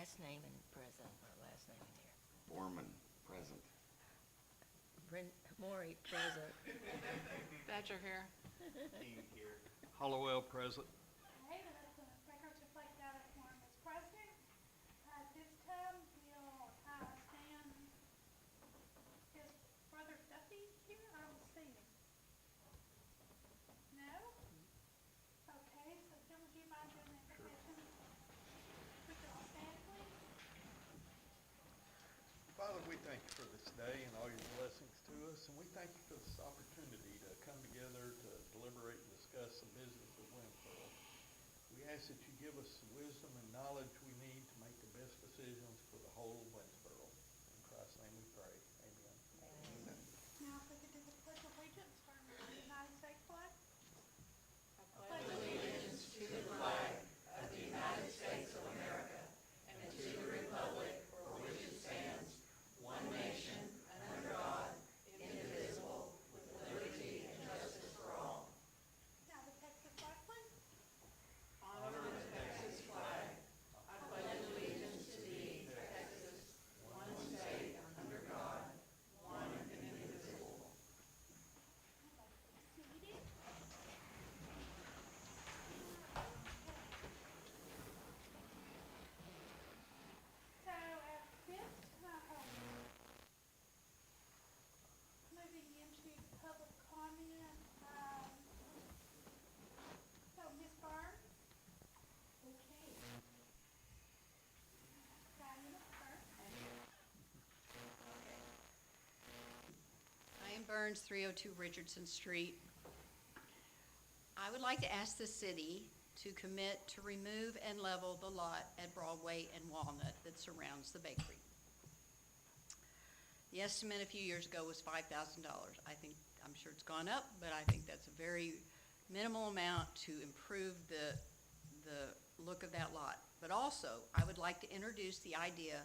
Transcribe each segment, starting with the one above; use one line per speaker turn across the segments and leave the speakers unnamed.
last name and present, or last name in here.
Borman, present.
Maury, present.
Badger here.
Dean here.
Hollowell, present.
Okay, let the records reflect that a quorum is present. At this time, we'll stand, is Brother Duffy here? I don't see him. No? Okay, so Jim, would you mind doing the invocation? We can all stand, please.
Father, we thank you for this day and all your blessings to us, and we thank you for this opportunity to come together to deliberate and discuss the business of Winnsboro. We ask that you give us the wisdom and knowledge we need to make the best decisions for the whole of Winnsboro. In Christ's name we pray. Amen.
Amen.
Now, if we could do the pledge of allegiance for the United States flag. Now, the Texas flag, please. Seated. So at this time, moving into public comment, so Ms. Barnes? Okay. Diana first.
Diane Burns, 302 Richardson Street. I would like to ask the city to commit to remove and level the lot at Broadway and Walnut that surrounds the bakery. The estimate a few years ago was $5,000. I'm sure it's gone up, but I think that's a very minimal amount to improve the look of that lot. But also, I would like to introduce the idea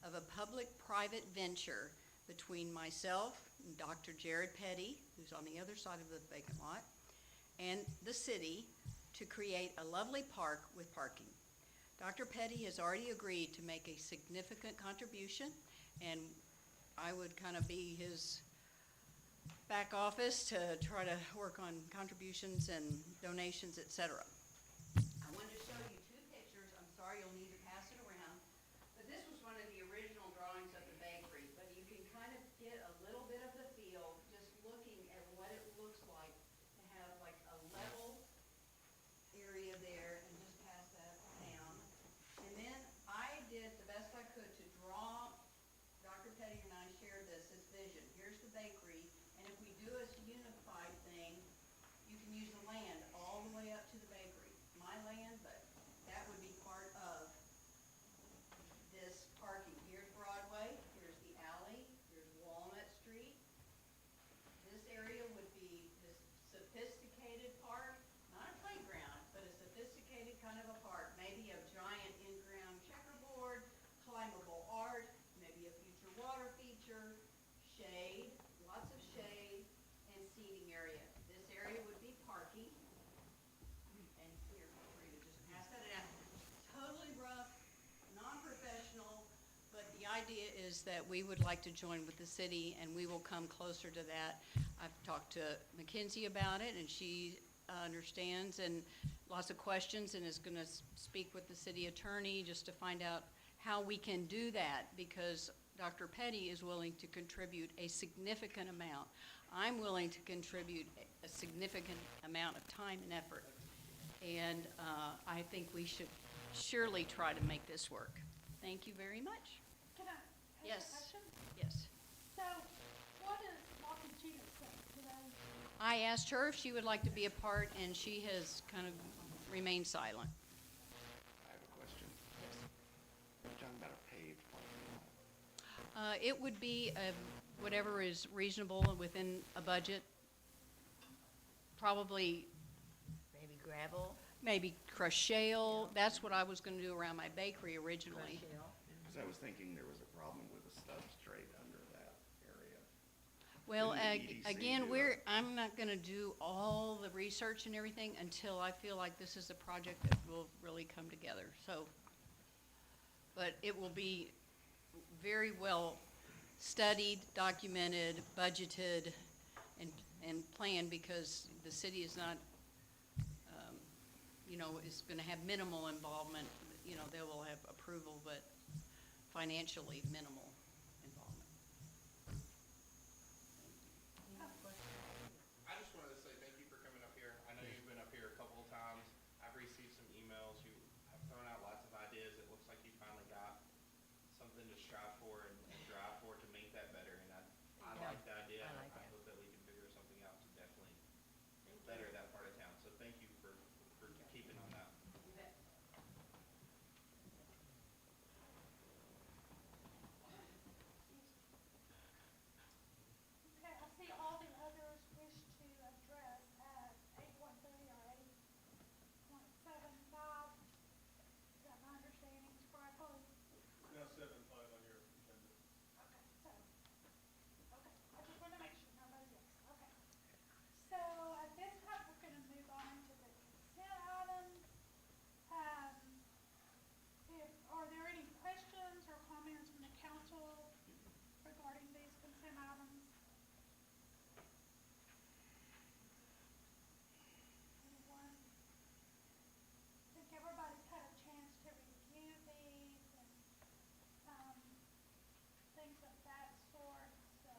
of a public-private venture between myself and Dr. Jared Petty, who's on the other side of the vacant lot, and the city to create a lovely park with parking. Dr. Petty has already agreed to make a significant contribution, and I would kind of be his back office to try to work on contributions and donations, etc. I wanted to show you two pictures. I'm sorry, you'll need to pass it around. But this was one of the original drawings of the bakery, but you can kind of get a little bit of the feel just looking at what it looks like to have like a level area there and just pass that down. And then I did the best I could to draw, Dr. Petty and I shared this vision. Here's the bakery, and if we do a unified thing, you can use the land all the way up to the bakery. My land, but that would be part of this parking. Here's Broadway, here's the alley, here's Walnut Street. This area would be this sophisticated park, not a playground, but a sophisticated kind of a park, maybe a giant in-ground checkerboard, climbable art, maybe a future water feature, shade, lots of shade, and seating area. This area would be parking. And here, feel free to just pass that down. Totally rough, non-professional, but the idea is that we would like to join with the city, and we will come closer to that. I've talked to Mackenzie about it, and she understands, and lots of questions, and is going to speak with the city attorney just to find out how we can do that, because Dr. Petty is willing to contribute a significant amount. I'm willing to contribute a significant amount of time and effort, and I think we should surely try to make this work. Thank you very much.
Can I ask
Yes.
a question?
Yes.
So, what does Walking Cheetah think today?
I asked her if she would like to be a part, and she has kind of remained silent.
I have a question. You're talking about a paved parking lot.
It would be whatever is reasonable within a budget, probably
Maybe gravel,
maybe crushed shale. That's what I was going to do around my bakery originally.
crushed shell.
Because I was thinking there was a problem with the stub straight under that area.
Well,
Didn't the EDC
again,
do it?
I'm not going to do all the research and everything until I feel like this is a project that will really come together. So, but it will be very well studied, documented, budgeted, and planned, because the city is not, is gonna have minimal involvement. They will have approval, but financially minimal involvement.
I just wanted to say thank you for coming up here. I know you've been up here a couple of times. I've received some emails. You have thrown out lots of ideas. It looks like you finally got something to strive for and drive for to make that better. And I
Yeah,
like the idea.
I like
I
that.
hope that we can figure something out to definitely better that part of town. So thank you for keeping on that.
Okay, I see all the others wish to address at 8.3 or 8.75. Is that my understanding correctly?
No, 7.5 on your agenda.
Okay, so, okay, I just want to make sure nobody else, okay. So at this time, we're gonna move on to the consent items. Are there any questions or comments from the council regarding these consent items? Anyone? I think everybody's had a chance to review these and, things of that sort, so,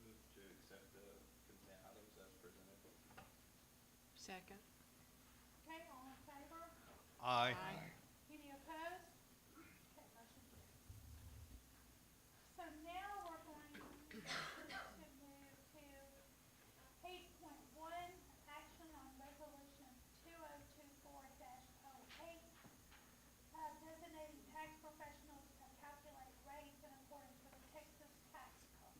Move to accept the consent items as presented.
Second.
okay, all in favor?
Aye.
Any opposed? Okay, motion carries. So now we're going to move to 8.1, action on resolution 2024-08, designating tax professionals to calculate rates in accordance with the Texas tax code.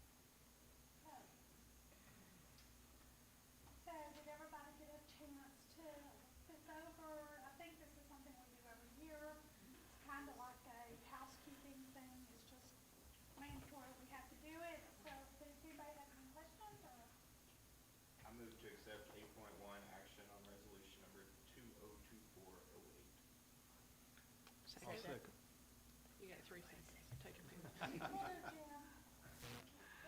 So did everybody get a chance to look this over? I think this is something we do every year. It's kind of like a housekeeping thing. It's just mandatory. We have to do it. So does anybody have any questions or?
I move to accept 8.1 action on resolution number 2024-08.
I'll second.
You got 3 seconds. Take your pick.
Will do, Jim.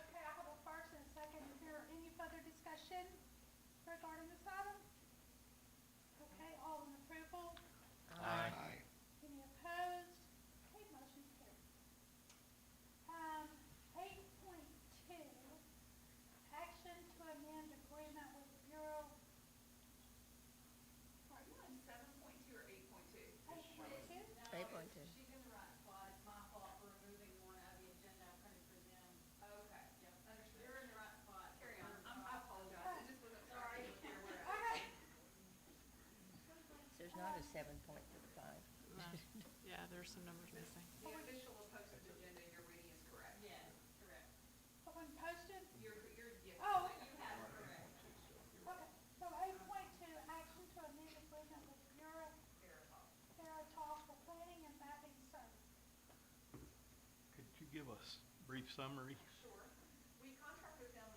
Okay, I have a first and a second. Is there any further discussion regarding this item? Okay, all in approval?
Aye.
Any opposed? Okay, motion carries. 8.2, action to amend agreement with the Bureau.
Are you on 7.2 or 8.2?
8.2?
8.2.
She's in the right spot. It's my fault for removing one out of the agenda. I printed for them. Okay, yeah, understood. You're in the right spot. Carry on. I apologize. It just wasn't sorry. Clear where I was.
Okay.
There's not a 7.5.
Yeah, there's some numbers missing.
The official posted agenda you're reading is correct. Yes, correct.
The one posted?
Yes.
Oh,
You have it correct.
okay. So 8.2, action to amend agreement with Bureau Veritas for planning and mapping service.
Could you give us a brief summary?
Sure. We contract with them.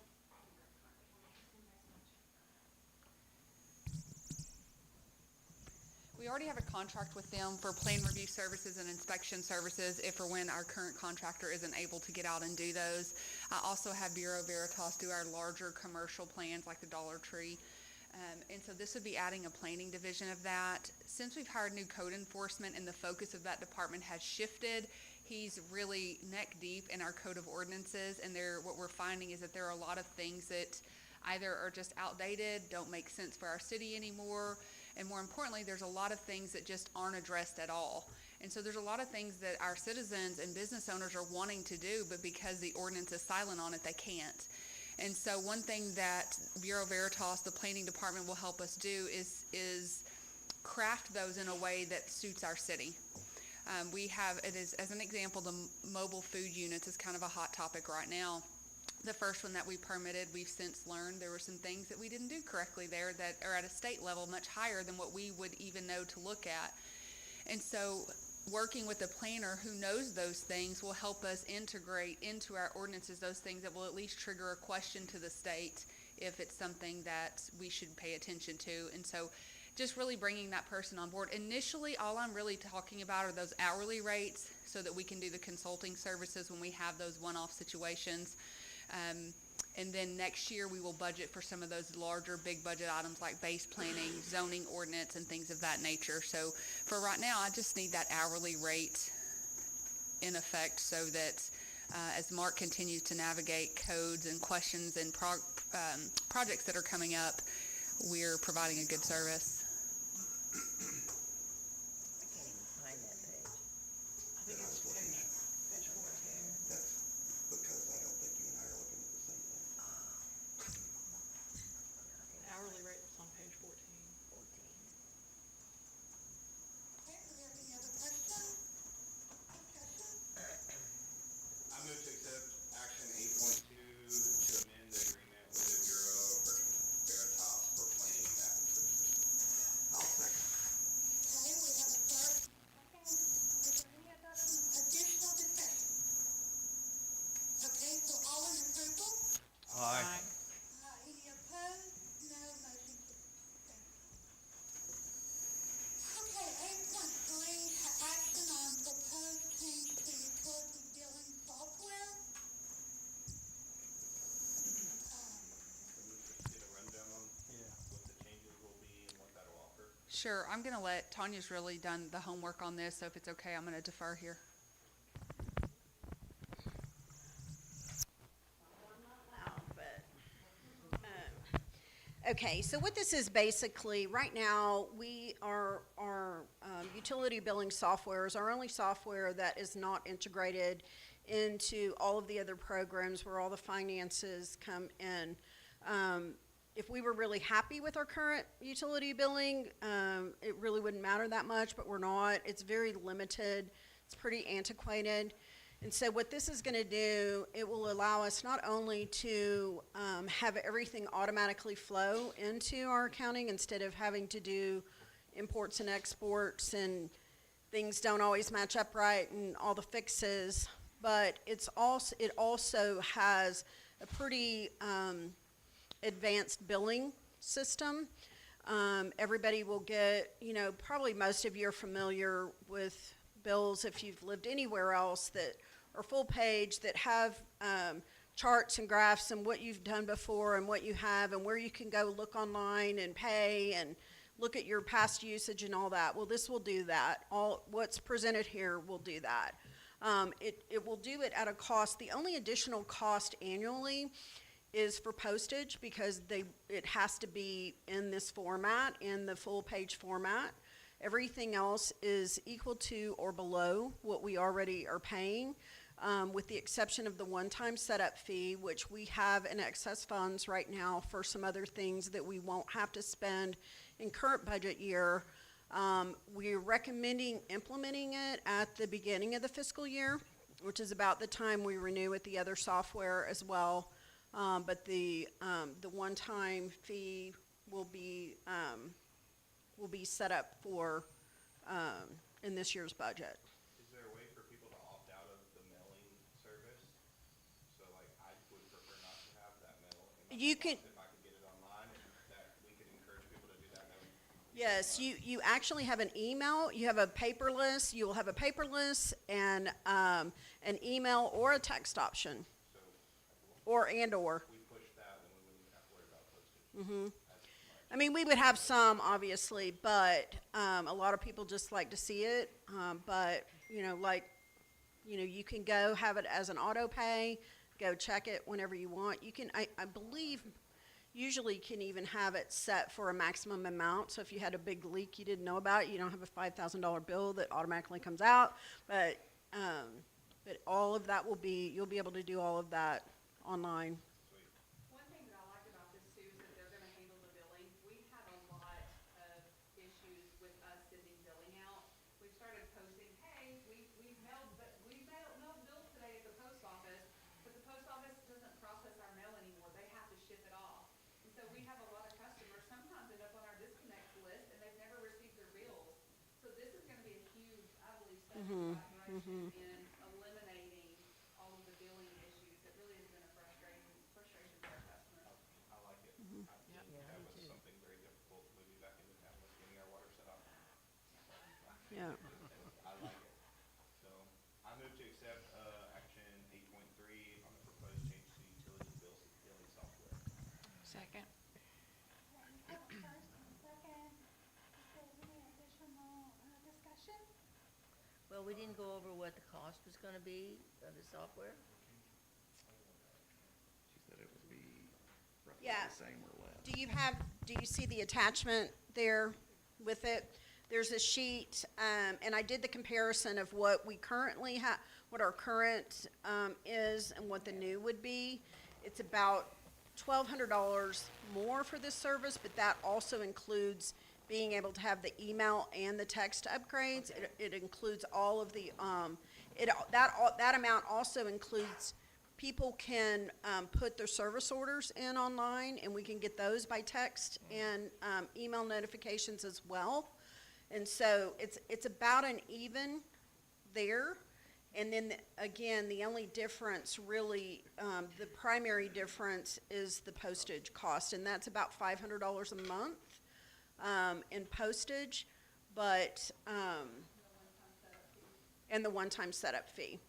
We already have a contract with them for plan review services and inspection services if or when our current contractor isn't able to get out and do those. I also have Bureau Veritas do our larger commercial plans like the Dollar Tree. And so this would be adding a planning division of that. Since we've hired new code enforcement and the focus of that department has shifted, he's really neck deep in our code of ordinances, and what we're finding is that there are a lot of things that either are just outdated, don't make sense for our city anymore, and more importantly, there's a lot of things that just aren't addressed at all. And so there's a lot of things that our citizens and business owners are wanting to do, but because the ordinance is silent on it, they can't. And so one thing that Bureau Veritas, the planning department, will help us do is craft those in a way that suits our city. We have, it is, as an example, the mobile food units is kind of a hot topic right now. The first one that we permitted, we've since learned there were some things that we didn't do correctly there that are at a state level much higher than what we would even know to look at. And so working with a planner who knows those things will help us integrate into our ordinances those things that will at least trigger a question to the state if it's something that we should pay attention to. And so
just really bringing that person on board. Initially, all I'm really talking about are those hourly rates so that we can do the consulting services when we have those one-off situations. And then next year, we will budget for some of those larger, big budget items like base planning, zoning ordinance, and things of that nature. So for right now, I just need that hourly rate in effect so that as Mark continues to navigate codes and questions and projects that are coming up, we're providing a good service.
I can't even find that page.
I think it's page 14.
That's because I don't think you and I are looking at the same thing.
Hourly rate was on page 14.
14.
Okay, do we have any other questions? Discussion?
I move to accept action 8.2 to amend the agreement with the Bureau of Veritas for planning and mapping services.
I'll second.
Okay, we have a first. Second, is there any additional discussion? Okay, so all in approval?
Aye.
Any opposed? No, motion carries. Okay, 8.3, action on proposed change to utility billing software.
Can we just get a rundown on
Yeah.
what the changes will be and what that'll offer?
Sure, I'm going to let, Tanya's really done the homework on this, so if it's okay, I'm going to defer here.
Okay, so what this is basically, right now, our utility billing software is our only software that is not integrated into all of the other programs where all the finances come in. If we were really happy with our current utility billing, it really wouldn't matter that much, but we're not. It's very limited. It's pretty antiquated. And so what this is going to do, it will allow us not only to have everything automatically flow into our accounting instead of having to do imports and exports and things don't always match up right and all the fixes, but it also has a pretty advanced billing system. Everybody will get, probably most of you are familiar with bills if you've lived anywhere else that are full page that have charts and graphs and what you've done before and what you have and where you can go look online and pay and look at your past usage and all that. Well, this will do that. All what's presented here will do that. It will do it at a cost. The only additional cost annually is for postage because it has to be in this format, in the full page format. Everything else is equal to or below what we already are paying, with the exception of the one-time setup fee, which we have in excess funds right now for some other things that we won't have to spend in current budget year. We're recommending implementing it at the beginning of the fiscal year, which is about the time we renew with the other software as well. But the one-time fee will be set up for in this year's budget.
Is there a way for people to opt out of the mailing service? So like I would prefer not to have that mail in my
You
mailbox
can-
if I could get it online and that we could encourage people to do that. That would be
Yes, you actually have an email, you have a paper list, you will have a paper list and an email or a text option,
so
or.
if we push that, then we wouldn't have to worry about postage.
Mhm.
as much.
I mean, we would have some, obviously, but a lot of people just like to see it. But, you can go have it as an auto pay, go check it whenever you want. You can, I believe, usually can even have it set for a maximum amount. So if you had a big leak you didn't know about, you don't have a $5,000 bill that automatically comes out. But all of that you'll be able to do all of that online.
One thing that I like about this too is that they're gonna handle the billing. We've had a lot of issues with us sending billing out. We've started posting, hey, we've mailed bills today at the post office, but the post office doesn't process our mail anymore. They have to ship it off. And so we have a lot of customers sometimes end up on our disconnect list and they've never received their bills. So this is gonna be a huge, I believe, step in the right direction in eliminating all of the billing issues that really has been a frustration for our customers.
I like it.
Yeah.
Yeah,
That
me
was
too.
something very difficult moving back into town was getting
Yeah.
I like it. So, I move to accept, action 8.3 on the proposed change to utility billing software.
Second.
Okay, we have a first and a second. Is there any additional, discussion?
Well, we didn't go over what the cost was gonna be of the software.
She said it would be roughly
Yeah.
the same or less.
Do you see the attachment there with it? There's a sheet, and I did the comparison of what we currently have, what our current, is and what the new would be. It's about $1,200 more for this service, but that also includes being able to have the email and the text upgrades. It includes all of the, that amount also includes, people can, put their service orders in online, and we can get those by text and, email notifications as well. And so it's about an even there. And then, again, the only difference really, the primary difference is the postage cost, and that's about $500 a month, in postage, but, and the one-time setup fee.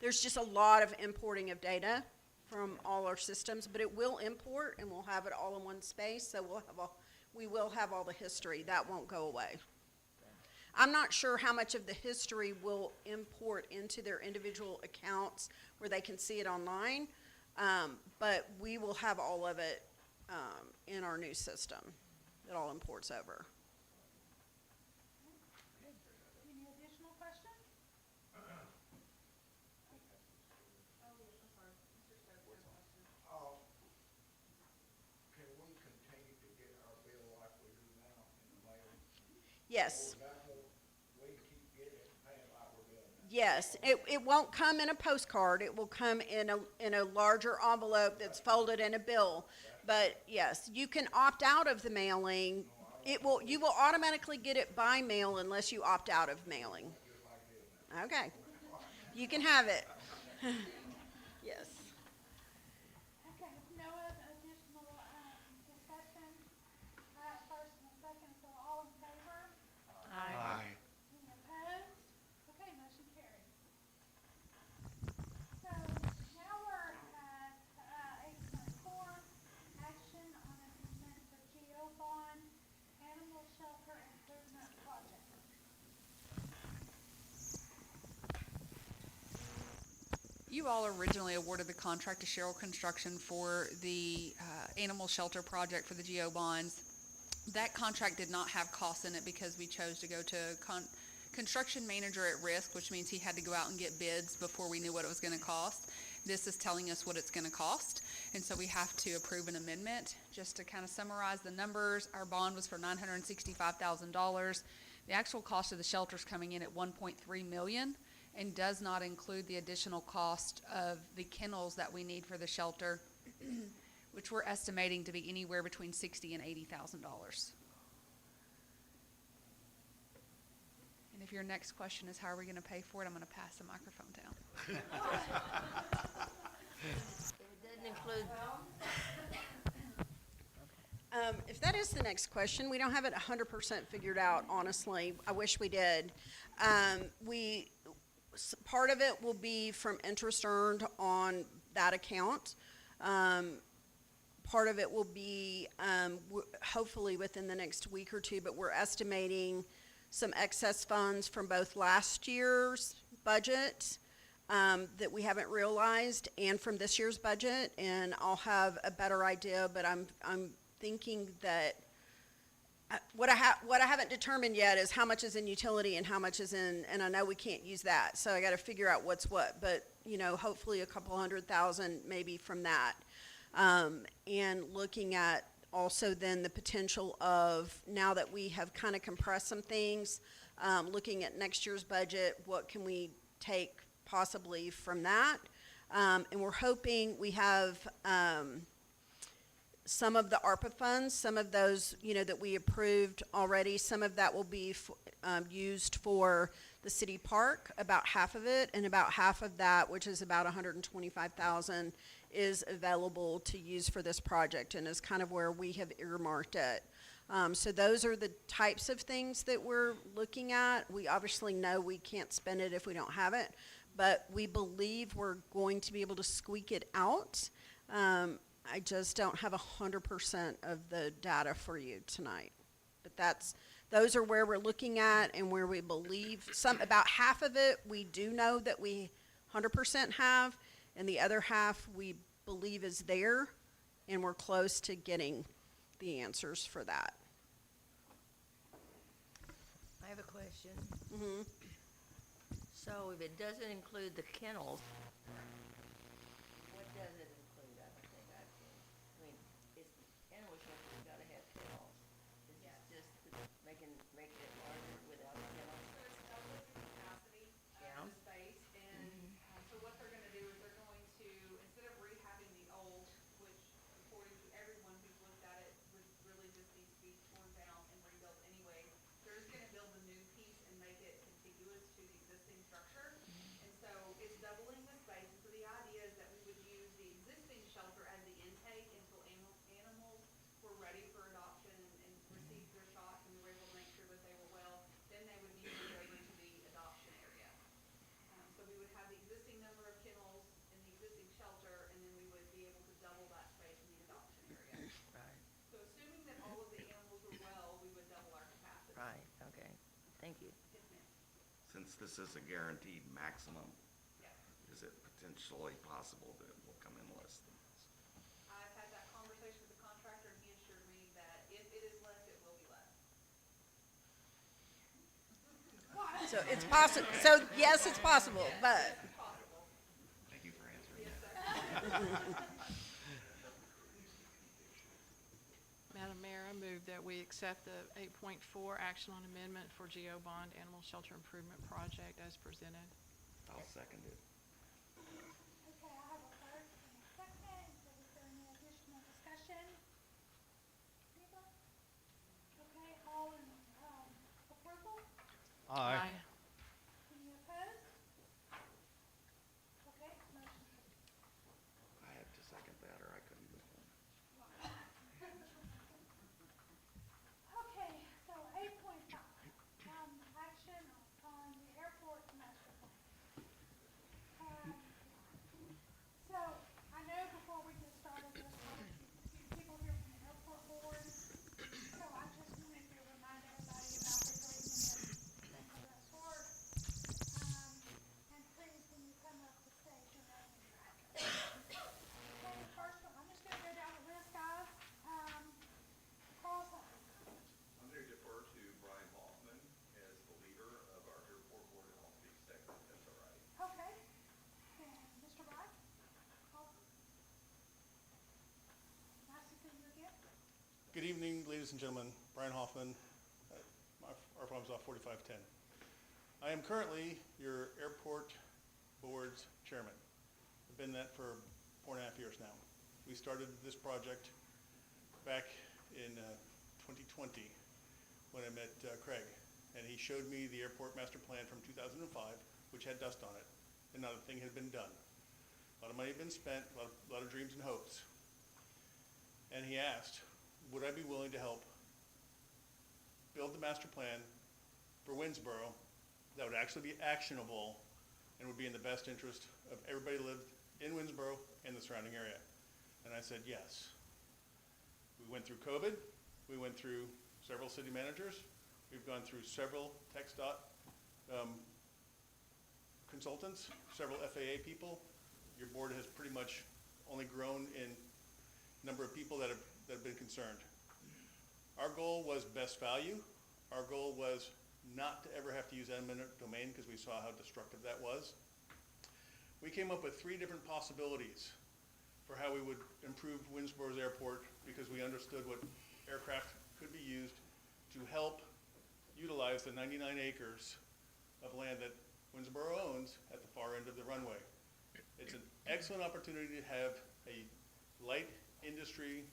There's just a lot of importing of data from all our systems, but it will import, and we'll have it all in one space, so we will have all the history. That won't go away. I'm not sure how much of the history will import into their individual accounts where they can see it online, but we will have all of it, in our new system. It all imports over.
Any additional questions?
Can we continue to get our bill like we do now in the mail?
Yes.
Or that won't, we can keep getting it and paying like we're doing now?
Yes, it won't come in a postcard, it will come in a larger envelope that's folded in a bill. But yes, you can opt out of the mailing. You will automatically get it by mail unless you opt out of mailing. Okay, you can have it. Yes.
Okay, no other additional, discussion, first and a second, so all in favor?
Aye.
Any opposed? Okay, motion carries. So now we're at, 8.4, action on the consent of GO bond, animal shelter improvement project.
You all originally awarded the contract to Sherrill Construction for the animal shelter project for the GO bonds. That contract did not have costs in it because we chose to go to construction manager at risk, which means he had to go out and get bids before we knew what it was going to cost. This is telling us what it's going to cost, and so we have to approve an amendment. Just to kind of summarize the numbers, our bond was for $965,000. The actual cost of the shelter is coming in at $1.3 million. And does not include the additional cost of the kennels that we need for the shelter, which we're estimating to be anywhere between $60,000 and $80,000. And if your next question is how are we going to pay for it, I'm going to pass the microphone down.
It doesn't include,
If that is the next question, we don't have it 100% figured out, honestly. I wish we did. Part of it will be from interest earned on that account. Part of it will be, hopefully within the next week or two, but we're estimating some excess funds from both last year's budget, that we haven't realized, and from this year's budget, and I'll have a better idea, but I'm thinking that what I haven't determined yet is how much is in utility and how much is in, and I know we can't use that, so I gotta figure out what's what, but, hopefully a couple $100,000 maybe from that. And looking at also then the potential of, now that we have kind of compressed some things, looking at next year's budget, what can we take possibly from that? And we're hoping we have, some of the ARPA funds, some of those, that we approved already, some of that will be used for the city park, about half of it, and about half of that, which is about $125,000, is available to use for this project, and is kind of where we have earmarked it. So those are the types of things that we're looking at. We obviously know we can't spend it if we don't have it, but we believe we're going to be able to squeak it out. I just don't have 100% of the data for you tonight. But those are where we're looking at and where we believe about half of it we do know that we 100% have, and the other half we believe is there, and we're close to getting the answers for that.
I have a question.
Mm-hmm.
So if it doesn't include the kennels, what does it include? I don't think I've seen. I mean, it's kennel shelter, you gotta have kennels. Is
Yes.
this just making it larger without the kennels?
So it's doubling the capacity
Yeah.
of the space, and, so what they're gonna do is they're going to, instead of rehabbing the old, which according to everyone who's looked at it, would really just need to be torn down and rebuilt anyway, they're just gonna build a new piece and make it contiguous to the existing structure. And so it's doubling the space, and so the idea is that we would use the existing shelter as the intake until animals were ready for adoption and received their shots, and we were able to make sure that they were well. Then they would be moved over to the adoption area. So we would have the existing number of kennels in the existing shelter, and then we would be able to double that space in the adoption area.
Right,
So assuming that all of the animals were well, we would double our capacity.
right, okay. Thank you.
Yes, ma'am.
Since this is a guaranteed maximum,
Yes.
is it potentially possible that it will come in less than this?
I've had that conversation with the contractor, and he assured me that if it is less, it will be less.
So it's possible. So yes, it's possible, but
It's possible.
Thank you for answering
Yes,
that.
sir.
Madam Mayor, I move that we accept the 8.4 action on amendment for Geo Bond Animal Shelter Improvement Project as presented.
I'll second it.
Okay, I have a first and a second. Is there any additional discussion? Anybody? Okay, all in, approval?
Aye.
Any opposed? Okay, motion carries.
I had to second that or I couldn't move on.
Okay, so 8.5, action on the airport master plan. So I know before we get started, there's quite a few people here from the airport board. So I just wanted to remind everybody about the 3 minutes for that sort. And please, when you come up to stage your name and your address. Okay, first one, I'm just gonna go down the list, guys. Carl's up.
I'm going to defer to Brian Hoffman as the leader of our airport board, and I'll speak second, if that's all right.
Okay. And Mr. Wright? Awesome. Nice to see you again.
Good evening, ladies and gentlemen. Brian Hoffman, our firm's off 4510. I am currently your airport board's chairman. I've been that for 4.5 years now. We started this project back in 2020 when I met Craig, and he showed me the airport master plan from 2005, which had dust on it, and not a thing had been done. A lot of money had been spent, a lot of dreams and hopes. And he asked, would I be willing to help build the master plan for Winnsboro that would actually be actionable and would be in the best interest of everybody who lived in Winnsboro and the surrounding area? And I said yes. We went through COVID. We went through several city managers. We've gone through several TxDOT consultants, several FAA people. Your board has pretty much only grown in number of people that have been concerned. Our goal was best value. Our goal was not to ever have to use eminent domain because we saw how destructive that was. We came up with 3 different possibilities for how we would improve Winnsboro's airport because we understood what aircraft could be used to help utilize the 99 acres of land that Winnsboro owns at the far end of the runway. It's an excellent opportunity to have a light industry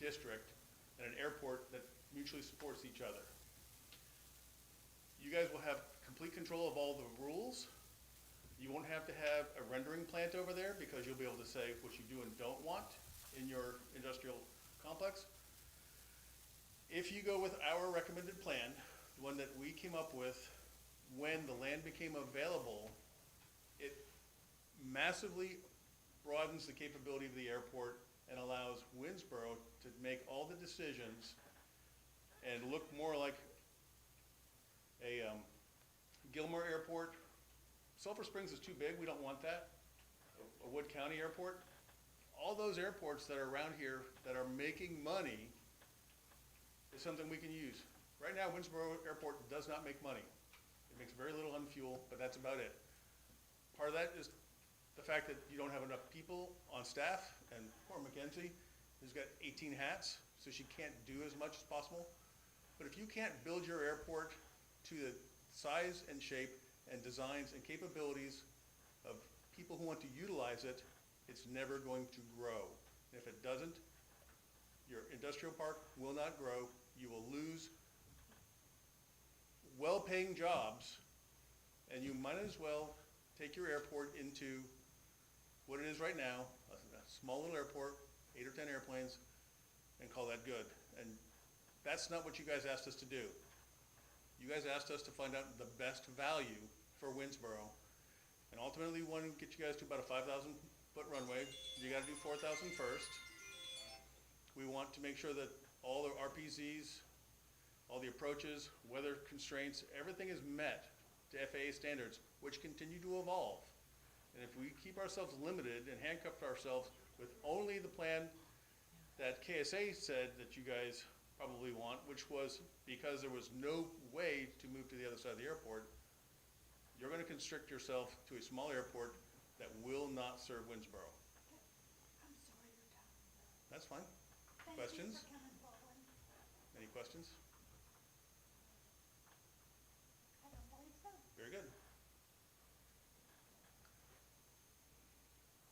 district and an airport that mutually supports each other. You guys will have complete control of all the rules. You won't have to have a rendering plant over there because you'll be able to say what you do and don't want in your industrial complex. If you go with our recommended plan, the one that we came up with, when the land became available, it massively broadens the capability of the airport and allows Winnsboro to make all the decisions and look more like a Gilmore Airport. Sulphur Springs is too big, we don't want that. A Wood County Airport. All those airports that are around here that are making money is something we can use. Right now, Winnsboro Airport does not make money. It makes very little on fuel, but that's about it. Part of that is the fact that you don't have enough people on staff, and poor Mackenzie, who's got 18 hats, so she can't do as much as possible. But if you can't build your airport to the size and shape and designs and capabilities of people who want to utilize it, it's never going to grow. And if it doesn't, your industrial park will not grow. You will lose well-paying jobs, and you might as well take your airport into what it is right now, a small little airport, 8 or 10 airplanes, and call that good. And that's not what you guys asked us to do. You guys asked us to find out the best value for Winnsboro, and ultimately we want to get you guys to about a 5,000-foot runway. You got to do 4,000 first. We want to make sure that all the RPZs, all the approaches, weather constraints, everything is met to FAA standards, which continue to evolve. And if we keep ourselves limited and handcuff ourselves with only the plan that KSA said that you guys probably want, which was because there was no way to move to the other side of the airport, you're going to constrict yourself to a small airport that will not serve Winnsboro.
I'm sorry your time is up.
That's fine.
Thank
Questions?
you for coming forward.
Any questions?
I don't believe so.
Very good.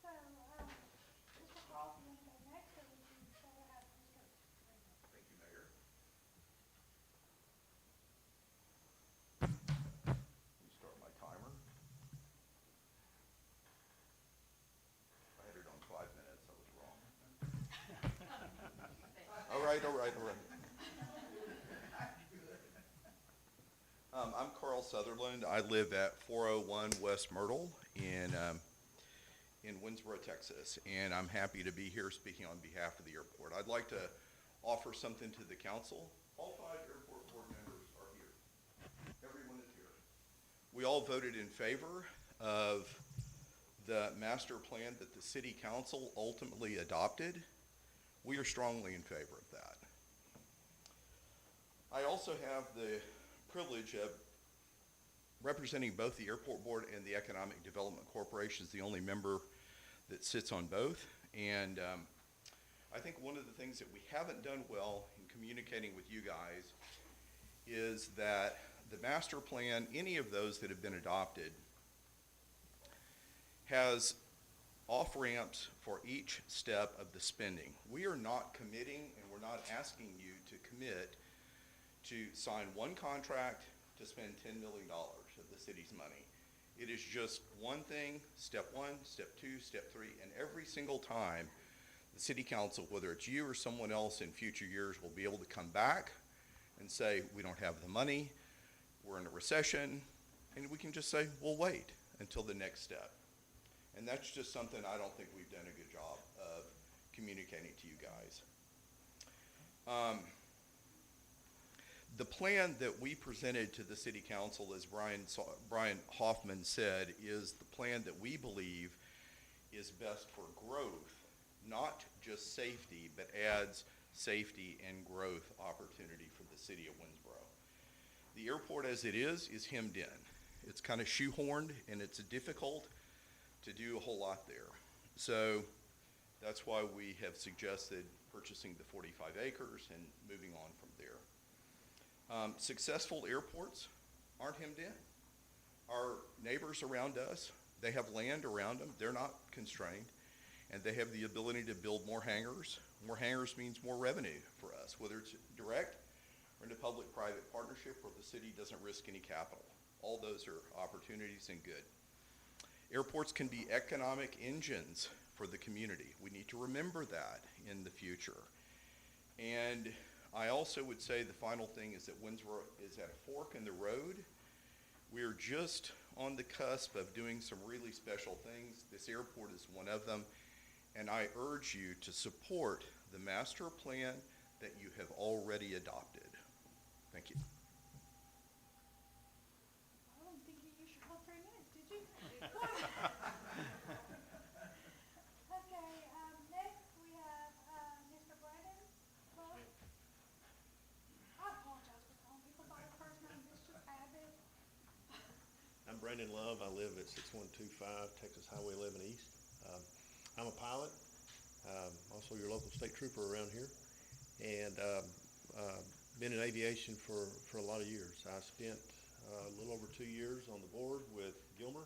So, Mr. Hall, you want to go next, or would you rather have Mr. Raymond?
Thank you, Mayor. Let me start my timer. I had it on 5 minutes, I was wrong. All right. I'm Carl Sutherland. I live at 401 West Myrtle in Winnsboro, Texas, and I'm happy to be here speaking on behalf of the airport. I'd like to offer something to the council. All 5 airport board members are here. Everyone is here. We all voted in favor of the master plan that the city council ultimately adopted. We are strongly in favor of that. I also have the privilege of representing both the airport board and the Economic Development Corporation as the only member that sits on both. And I think one of the things that we haven't done well in communicating with you guys is that the master plan, any of those that have been adopted, has off-ramps for each step of the spending. We are not committing, and we're not asking you to commit to sign one contract to spend $10 million of the city's money. It is just one thing, step 1, step 2, step 3, and every single time the city council, whether it's you or someone else in future years, will be able to come back and say, we don't have the money, we're in a recession, and we can just say, we'll wait until the next step. And that's just something I don't think we've done a good job of communicating to you guys. The plan that we presented to the city council, as Brian Hoffman said, is the plan that we believe is best for growth, not just safety, but adds safety and growth opportunity for the city of Winnsboro. The airport as it is hemmed in. It's kind of shoehorned, and it's difficult to do a whole lot there. So that's why we have suggested purchasing the 45 acres and moving on from there. Successful airports aren't hemmed in. Our neighbors around us, they have land around them. They're not constrained, and they have the ability to build more hangars. More hangars means more revenue for us, whether it's direct or in a public-private partnership where the city doesn't risk any capital. All those are opportunities and good. Airports can be economic engines for the community. We need to remember that in the future. And I also would say the final thing is that Winnsboro is at a fork in the road. We're just on the cusp of doing some really special things. This airport is one of them. And I urge you to support the master plan that you have already adopted. Thank you.
I don't think you used your whole 3 minutes, did you? Okay, next we have, Mr. Brandon Love. I apologize for calling people by their first name, it's just habit.
I'm Brandon Love. I live at 6125 Texas Highway 11 East. I'm a pilot, also your local state trooper around here, and been in aviation for a lot of years. I spent a little over 2 years on the board with Gilmer.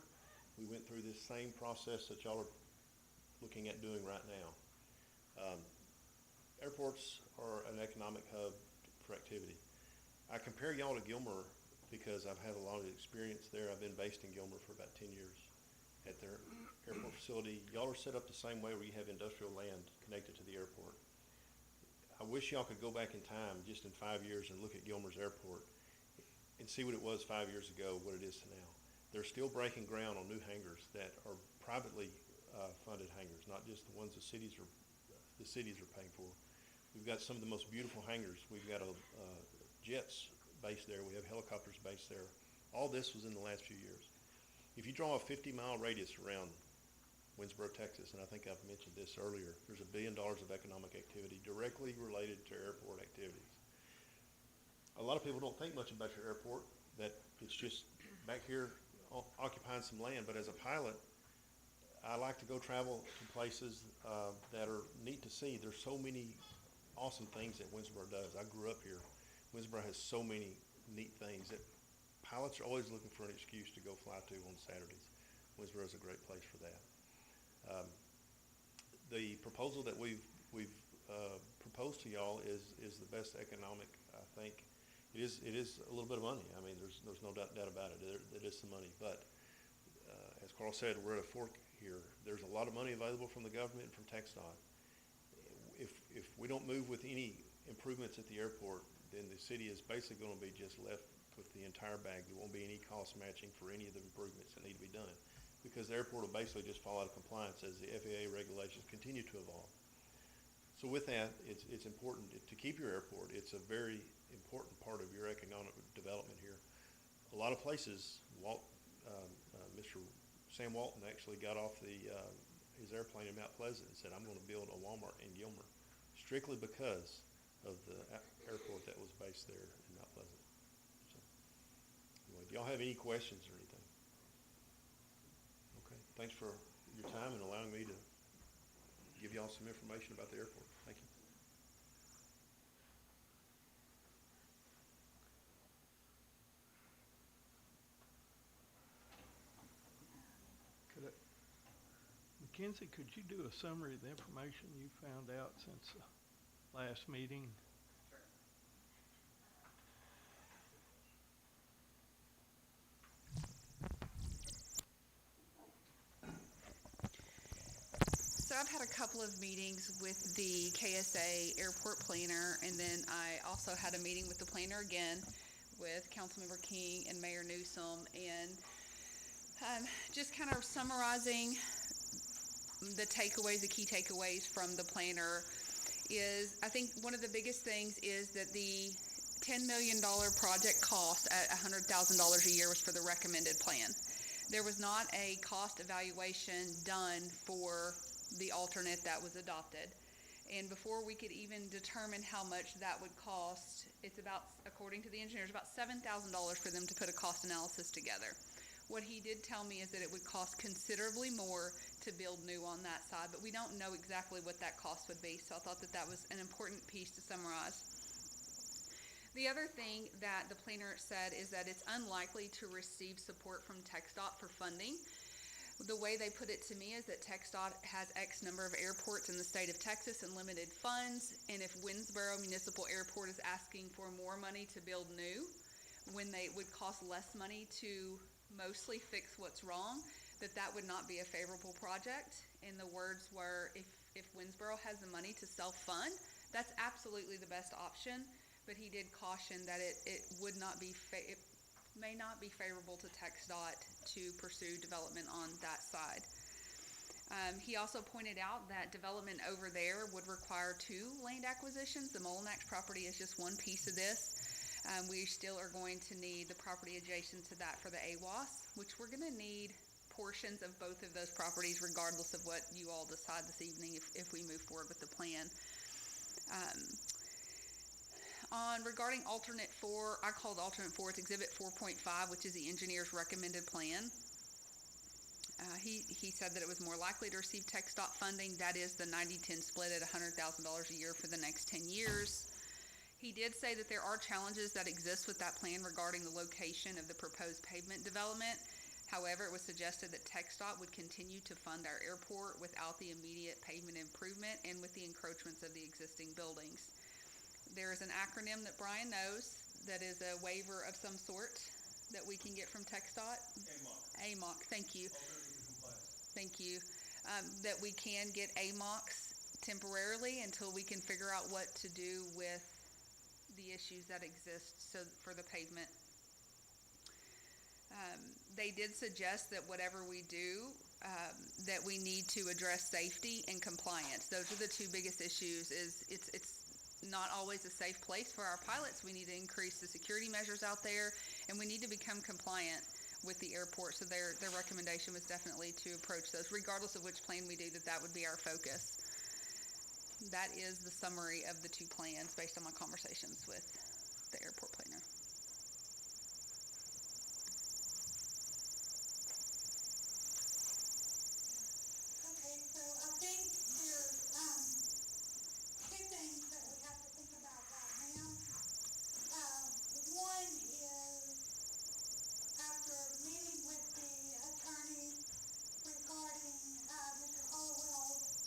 We went through this same process that y'all are looking at doing right now. Airports are an economic hub for activity. I compare y'all to Gilmer because I've had a lot of experience there. I've been based in Gilmer for about 10 years at their airport facility. Y'all are set up the same way where you have industrial land connected to the airport. I wish y'all could go back in time just in 5 years and look at Gilmer's airport and see what it was 5 years ago, what it is to now. They're still breaking ground on new hangars that are privately funded hangars, not just the ones the cities are paying for. We've got some of the most beautiful hangars. We've got jets based there. We have helicopters based there. All this was in the last few years. If you draw a 50-mile radius around Winnsboro, Texas, and I think I've mentioned this earlier, there's $1 billion of economic activity directly related to airport activities. A lot of people don't think much about your airport, that it's just back here occupying some land, but as a pilot, I like to go travel to places that are neat to see. There's so many awesome things that Winnsboro does. I grew up here. Winnsboro has so many neat things that pilots are always looking for an excuse to go fly to on Saturdays. Winnsboro is a great place for that. The proposal that we've proposed to y'all is the best economic, I think. It is a little bit of money. I mean, there's no doubt about it. It is some money, but as Carl said, we're at a fork here. There's a lot of money available from the government and from TxDOT. If we don't move with any improvements at the airport, then the city is basically going to be just left with the entire bag. There won't be any cost matching for any of the improvements that need to be done, because the airport will basically just fall out of compliance as the FAA regulations continue to evolve. So with that, it's important to keep your airport. It's a very important part of your economic development here. A lot of places, Mr. Sam Walton actually got off his airplane in Mount Pleasant and said, I'm going to build a Walmart in Gilmer, strictly because of the airport that was based there in Mount Pleasant. So, anyway, do y'all have any questions or anything? Okay, thanks for your time and allowing me to give y'all some information about the airport. Thank you.
Mackenzie, could you do a summary of the information you found out since last meeting?
So I've had a couple of meetings with the KSA airport planner, and then I also had a meeting with the planner again with Councilmember King and Mayor Newsom, and just kind of summarizing the key takeaways from the planner is, I think one of the biggest things is that the $10 million project cost at $100,000 a year was for the recommended plan. There was not a cost evaluation done for the alternate that was adopted. And before we could even determine how much that would cost, it's about, according to the engineers, about $7,000 for them to put a cost analysis together. What he did tell me is that it would cost considerably more to build new on that side, but we don't know exactly what that cost would be, so I thought that that was an important piece to summarize. The other thing that the planner said is that it's unlikely to receive support from TxDOT for funding. The way they put it to me is that TxDOT has X number of airports in the state of Texas and limited funds, and if Winnsboro Municipal Airport is asking for more money to build new, when they would cost less money to mostly fix what's wrong, that would not be a favorable project. And the words were, if Winnsboro has the money to self-fund, That's absolutely the best option, but he did caution that it would not be, it may not be favorable to TxDOT to pursue development on that side. He also pointed out that development over there would require 2 land acquisitions. The Molinax property is just one piece of this. We still are going to need the property adjacent to that for the AWAS, which we're going to need portions of both of those properties regardless of what you all decide this evening if we move forward with the plan. Regarding alternate 4, I called alternate 4, it's exhibit 4.5, which is the engineer's recommended plan. He said that it was more likely to receive TxDOT funding. That is the 90-10 split at $100,000 a year for the next 10 years. He did say that there are challenges that exist with that plan regarding the location of the proposed pavement development. However, it was suggested that TxDOT would continue to fund our airport without the immediate pavement improvement and with the encroachments of the existing buildings. There is an acronym that Brian knows that is a waiver of some sort that we can get from TxDOT. AMOC, thank you. Thank you. That we can get AMOCs temporarily until we can figure out what to do with the issues that exist for the pavement. They did suggest that whatever we do, that we need to address safety and compliance. Those are the 2 biggest issues. It's not always a safe place for our pilots. We need to increase the security measures out there, and we need to become compliant with the airport. So their recommendation was definitely to approach those, regardless of which plan we do, that would be our focus. That is the summary of the 2 plans based on my conversations with the airport planner.
Okay, so I think there's, 2 things that we have to think about right now. One is, after meeting with the attorney regarding, Mr. Hallwell's,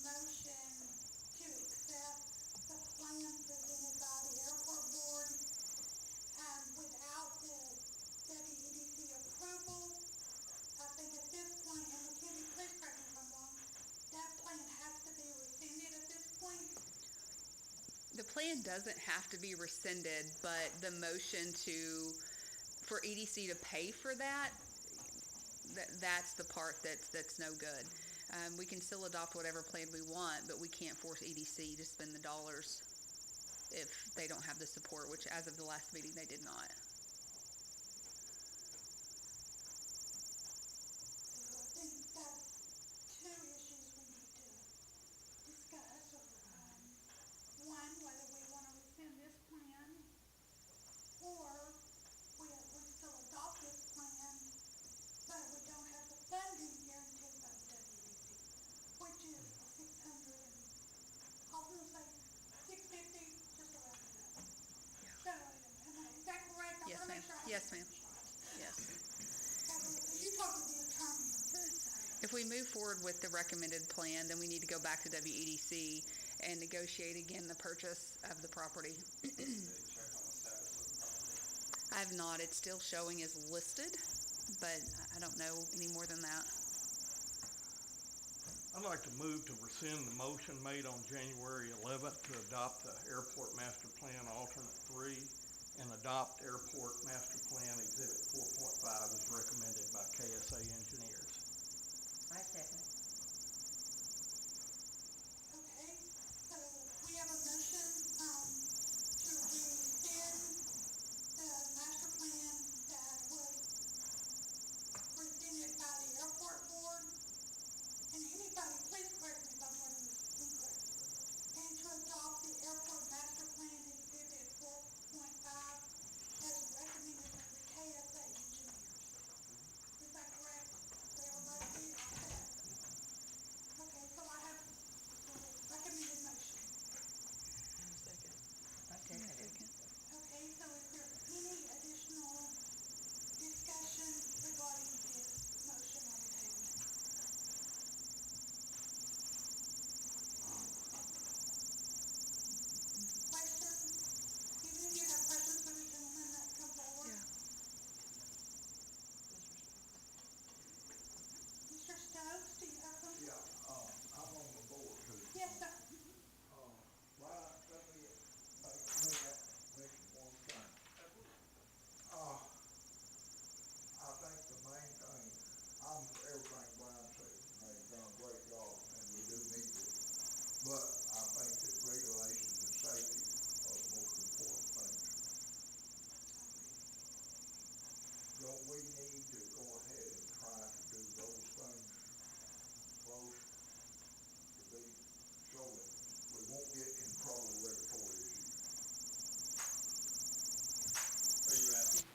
motion to accept the plan presented by the airport board, without the WEDC approval, I think at this point, and McKenzie, please correct me if I'm wrong, that plan has to be rescinded at this point.
The plan doesn't have to be rescinded, but the motion for EDC to pay for that's the part that's no good. We can still adopt whatever plan we want, but we can't force EDC to spend the dollars if they don't have the support, which as of the last meeting, they did not.
So I think that's 2 issues we need to discuss, or, one, whether we want to rescind this plan, or we still adopt this plan, but we don't have the funding guaranteed by the WEDC, which is 600 and, I was gonna say 650, just around it up. So, is that correct? I
Yes,
wanna make
ma'am.
sure I have
Yes,
the
ma'am.
numbers right.
Yes.
So you talked to the attorney on this, so.
If we move forward with the recommended plan, then we need to go back to WEDC and negotiate again the purchase of the property. I have not. It's still showing as listed, but I don't know any more than that.
I'd like to move to rescind the motion made on January 11th to adopt the Airport Master Plan Alternate 3 and adopt Airport Master Plan Exhibit 4.5 as recommended by KSA Engineers.
I second.
Okay, so we have a motion, to rescind the master plan that was presented by the airport board. And anybody, please correct me if I'm wording this incorrect. And to adopt the airport master plan exhibit 4.5 as recommended by the KSA engineers. Is that correct? Everybody, okay.
but I think that regulations and safety are the most important things. Don't we need to go ahead and try to do those things first to be, so that we won't get in trouble with regulatory issues?
Are you asking?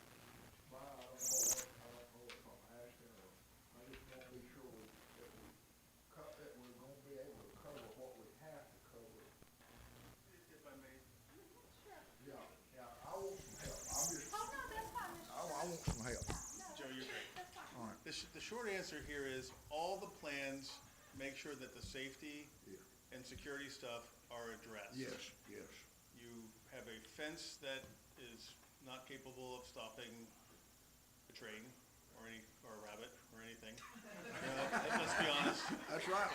Well, I don't know if I'm asking, or I just want to be sure that we're gonna be able to cover what we have to cover.
If I may.
Sure.
Yeah, I want some help. I'm just,
Oh, no, that's fine, Mr.
I want some help.
Joe, you're great.
That's fine.
All right.
The short answer here is all the plans make sure that the safety
Yeah.
and security stuff are addressed.
Yes.
You have a fence that is not capable of stopping a train or a rabbit or anything. Let's be honest.
That's right.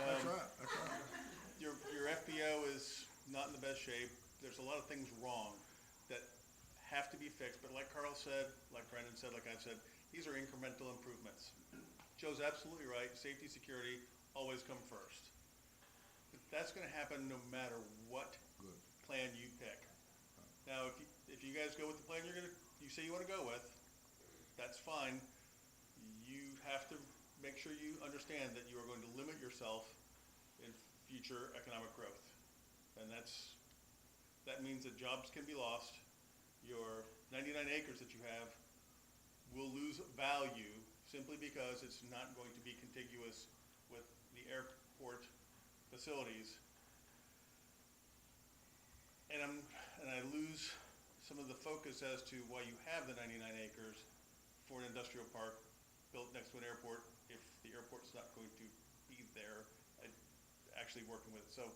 Your FBO is not in the best shape. There's a lot of things wrong that have to be fixed, but like Carl said, like Brendan said, like I've said, these are incremental improvements. Joe's absolutely right. Safety, security always come first. But that's gonna happen no matter what
Good.
plan you pick. Now, if you guys go with the plan you say you wanna go with, that's fine. You have to make sure you understand that you are going to limit yourself in future economic growth. And that means that jobs can be lost. Your 99 acres that you have will lose value simply because it's not going to be contiguous with the airport facilities. And I lose some of the focus as to why you have the 99 acres for an industrial park built next to an airport if the airport's not going to be there actually working with it. So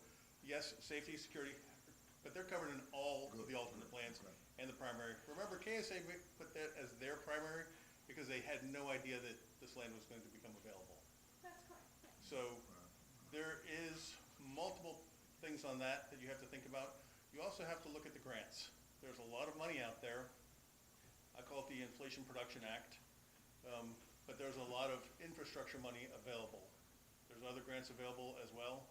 yes, safety, security, but they're covered in all of the alternate plans and the primary. Remember, KSA put that as their primary because they had no idea that this land was going to become available.
That's correct, yeah.
So there is multiple things on that you have to think about. You also have to look at the grants. There's a lot of money out there. I call it the Inflation Production Act. But there's a lot of infrastructure money available. There's other grants available as well.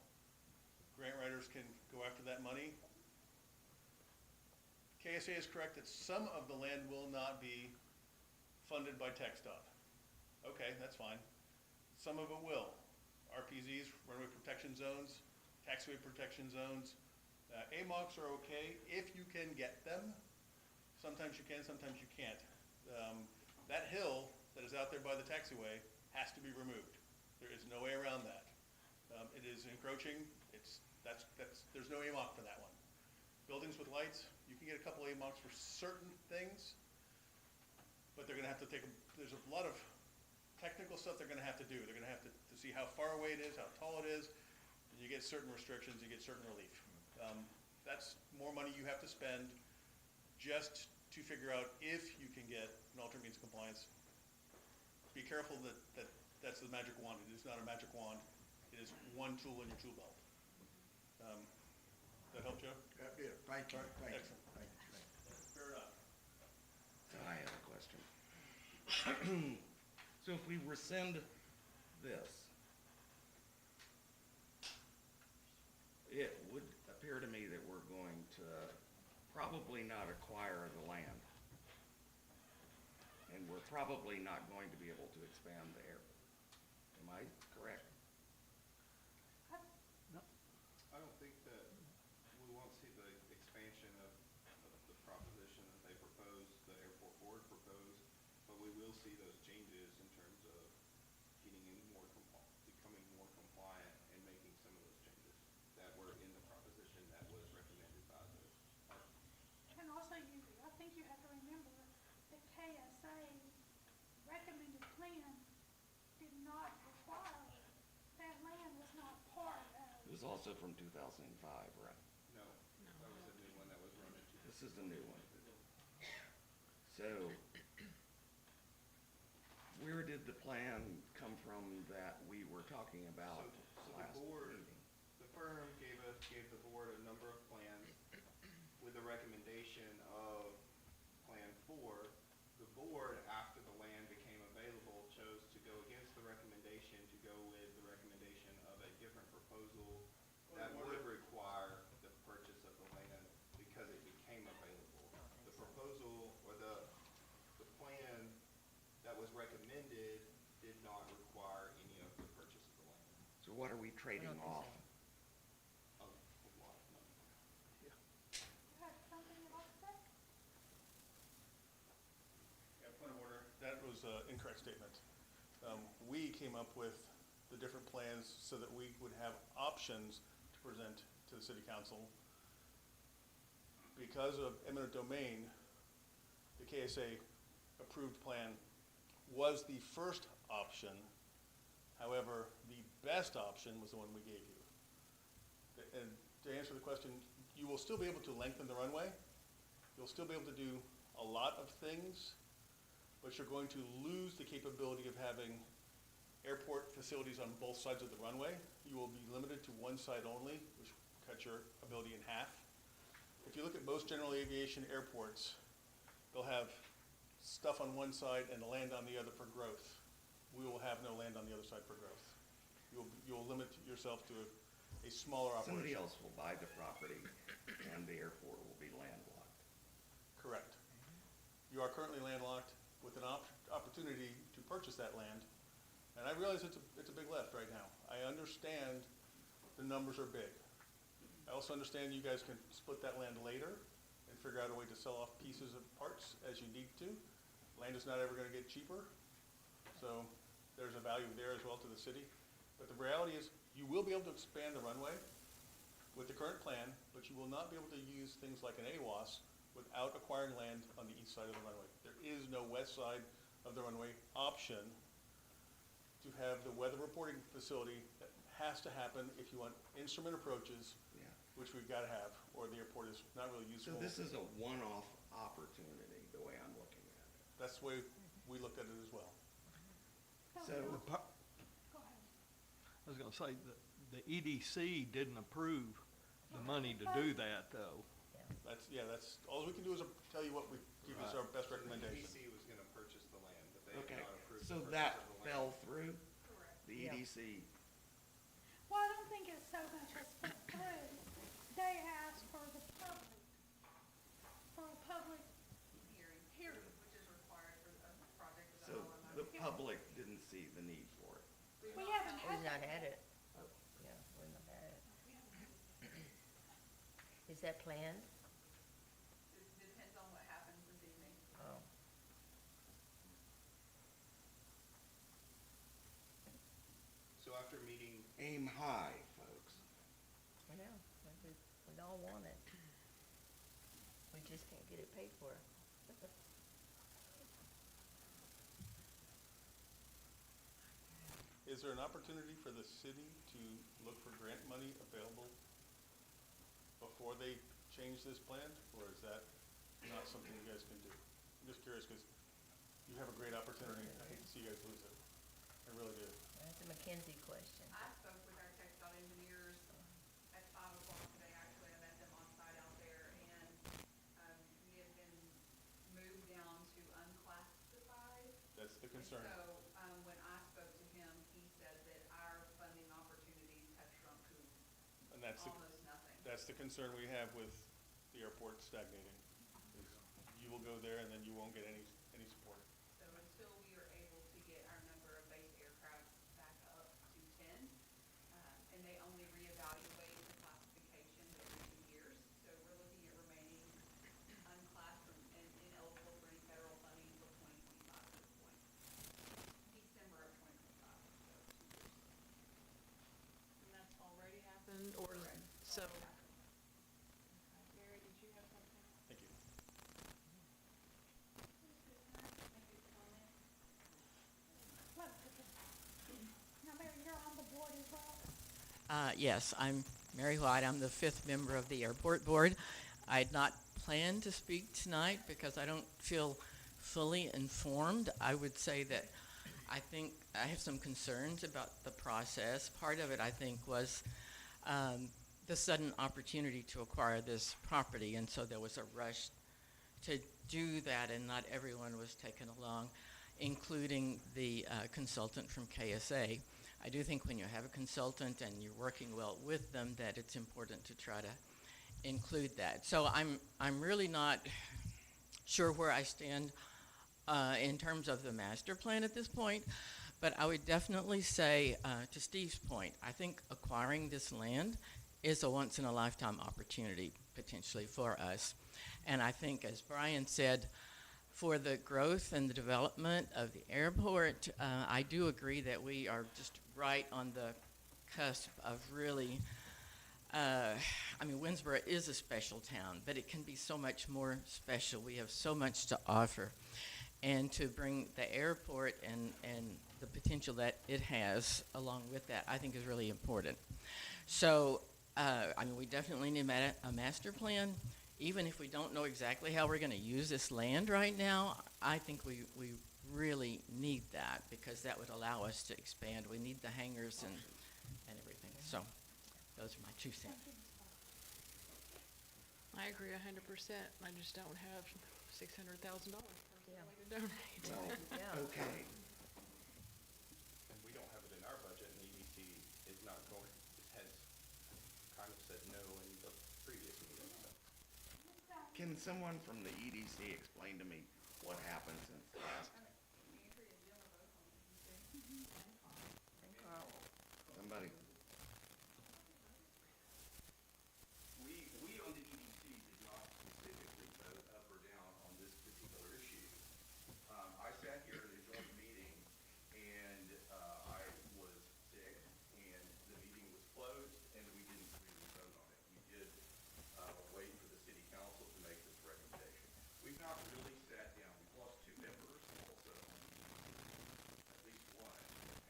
Grant writers can go after that money. KSA is correct that some of the land will not be funded by TxDOT. Okay, that's fine. Some of it will. RPZs, runway protection zones, taxiway protection zones. AMOCs are okay if you can get them. Sometimes you can, sometimes you can't. That hill that is out there by the taxiway has to be removed. There is no way around that. It is encroaching. There's no AMOC for that one. Buildings with lights, you can get a couple AMOCs for certain things, but they're gonna have to there's a lot of technical stuff they're gonna have to do. They're gonna have to see how far away it is, how tall it is, and you get certain restrictions, you get certain relief. That's more money you have to spend just to figure out if you can get an alternate means of compliance. Be careful that's the magic wand. It is not a magic wand. It is one tool in your tool belt. That help, Joe?
That did. Thank you.
Excellent.
Thank you.
Fair enough.
So I have a question. So if we rescind this, it would appear to me that we're going to probably not acquire the land. And we're probably not going to be able to expand the airport. Am I correct?
I don't think that we won't see the expansion of the proposition that they proposed, the airport board proposed, but we will see those changes in terms of becoming more compliant and making some of those changes that were in the proposition that was recommended by those parties.
And also, I think you have to remember that KSA recommended plan did not require, that land was not part of.
It was also from 2005, right?
No, that was a new one that was run into.
This is the new one. So, where did the plan come from that we were talking about
So
last
the board,
meeting?
the firm gave the board a number of plans with the recommendation of Plan 4. The board, after the land became available, chose to go against the recommendation, to go with the recommendation of a different proposal that would require
trading
think
off.
so.
You had something you want to say?
Yeah, point of order. That was an incorrect statement. We came up with the different plans so that we would have options to present to the city council. Because of eminent domain, the KSA approved plan was the first option. However, the best option was the one we gave you. And to answer the question, you will still be able to lengthen the runway. You'll still be able to do a lot of things, but you're going to lose the capability of having airport facilities on both sides of the runway. You will be limited to one side only, which cuts your ability in half. If you look at most general aviation airports, they'll have stuff on one side and land on the other for growth. We will have no land on the other side for growth. You'll limit yourself to a smaller
Somebody
operation.
else will buy the property and the airport will be landlocked.
Correct. You are currently landlocked with an opportunity to purchase that land. And I realize it's a big left right now. I understand the numbers are big. I also understand you guys can split that land later and figure out a way to sell off pieces of parts as you need to. Land is not ever gonna get cheaper, so there's a value there as well to the city. But the reality is, you will be able to expand the runway with the current plan, but you will not be able to use things like an AWAS without acquiring land on the east side of the runway. There is no west side of the runway option to have the weather reporting facility. That has to happen if you want instrument approaches,
Yeah.
which we've got to have, or the airport is not really
So
useful.
this is a one-off opportunity, the way I'm looking at it.
That's the way we looked at it as well.
So,
Go ahead.
I was gonna say, the EDC didn't approve the money to do that, though.
That's, all we can do is tell you what we give us our best
The
recommendation.
EDC was gonna purchase the land, but they have
okay,
not approved the
so
purchase
that
of the land.
fell through?
Correct.
The
Yeah.
EDC,
Well, I don't think it's so much as put through. They asked for the public, for a public
Hearing,
hearing.
which is required for a project of
so
that amount
the
of money.
public didn't see the need for it.
We haven't
We've
had
not
that.
had it. Yeah, we've not had it. Is that planned?
It depends on what happens this evening.
Oh.
So after meeting,
Aim high, folks.
I know, we all want it. We just can't get it paid for.
Is there an opportunity for the city to look for grant money available before they change this plan, or is that not something you guys can do? I'm just curious, because you have a great opportunity. I hate to see you guys lose it. I really do.
That's a McKenzie question.
I spoke with our tech dot engineers at 5 o'clock today, actually, I met them on site out there, and, we have been moved down to unclassified.
That's the
And
concern.
so, when I spoke to him, he said that our funding opportunities have shrunk to
And that's
almost nothing.
the concern we have with the airport stagnating. Is you will go there and then you won't get any support.
So until we are able to get our number of base aircraft back up to 10, and they only reevaluate the classification every 2 years. So we're looking at remaining unclassed and ineligible for any federal funding until 2025 at this point. December of 2025, so 2 years.
And that's already happened, or,
Correct.
so. Gary, did you have something?
Thank you.
What, now, Mary, you're on the board as well?
Yes, I'm Mary White. I'm the fifth member of the airport board. I had not planned to speak tonight because I don't feel fully informed. I would say that I think I have some concerns about the process. Part of it, I think, was the sudden opportunity to acquire this property, and so there was a rush to do that, and not everyone was taken along, including the consultant from KSA. I do think when you have a consultant and you're working well with them, that it's important to try to include that. So I'm really not sure where I stand in terms of the master plan at this point, But I would definitely say, to Steve's point, I think acquiring this land is a once-in-a-lifetime opportunity, potentially, for us. And I think, as Brian said, for the growth and the development of the airport, I do agree that we are just right on the cusp of really, Winnsboro is a special town, but it can be so much more special. We have so much to offer. And to bring the airport and the potential that it has along with that, I think is really important. So, we definitely need a master plan. Even if we don't know exactly how we're going to use this land right now, I think we really need that, because that would allow us to expand. We need the hangars and everything. So those are my 2 cents.
I agree 100%. I just don't have $600,000 personally to donate.
Well,
Yeah.
okay,
And we don't have it in our budget, and EDC is not going, has kind of said no in the previous meeting, so.
can someone from the EDC explain to me what happened since the last? Somebody,
We on the EDC did not specifically vote up or down on this particular issue. I sat here at a joint meeting, and I was sick, and the meeting was closed, and we didn't really vote on it. We did wait for the city council to make this recommendation. We've not really sat down. We've lost 2 members also on the EDC, at least one,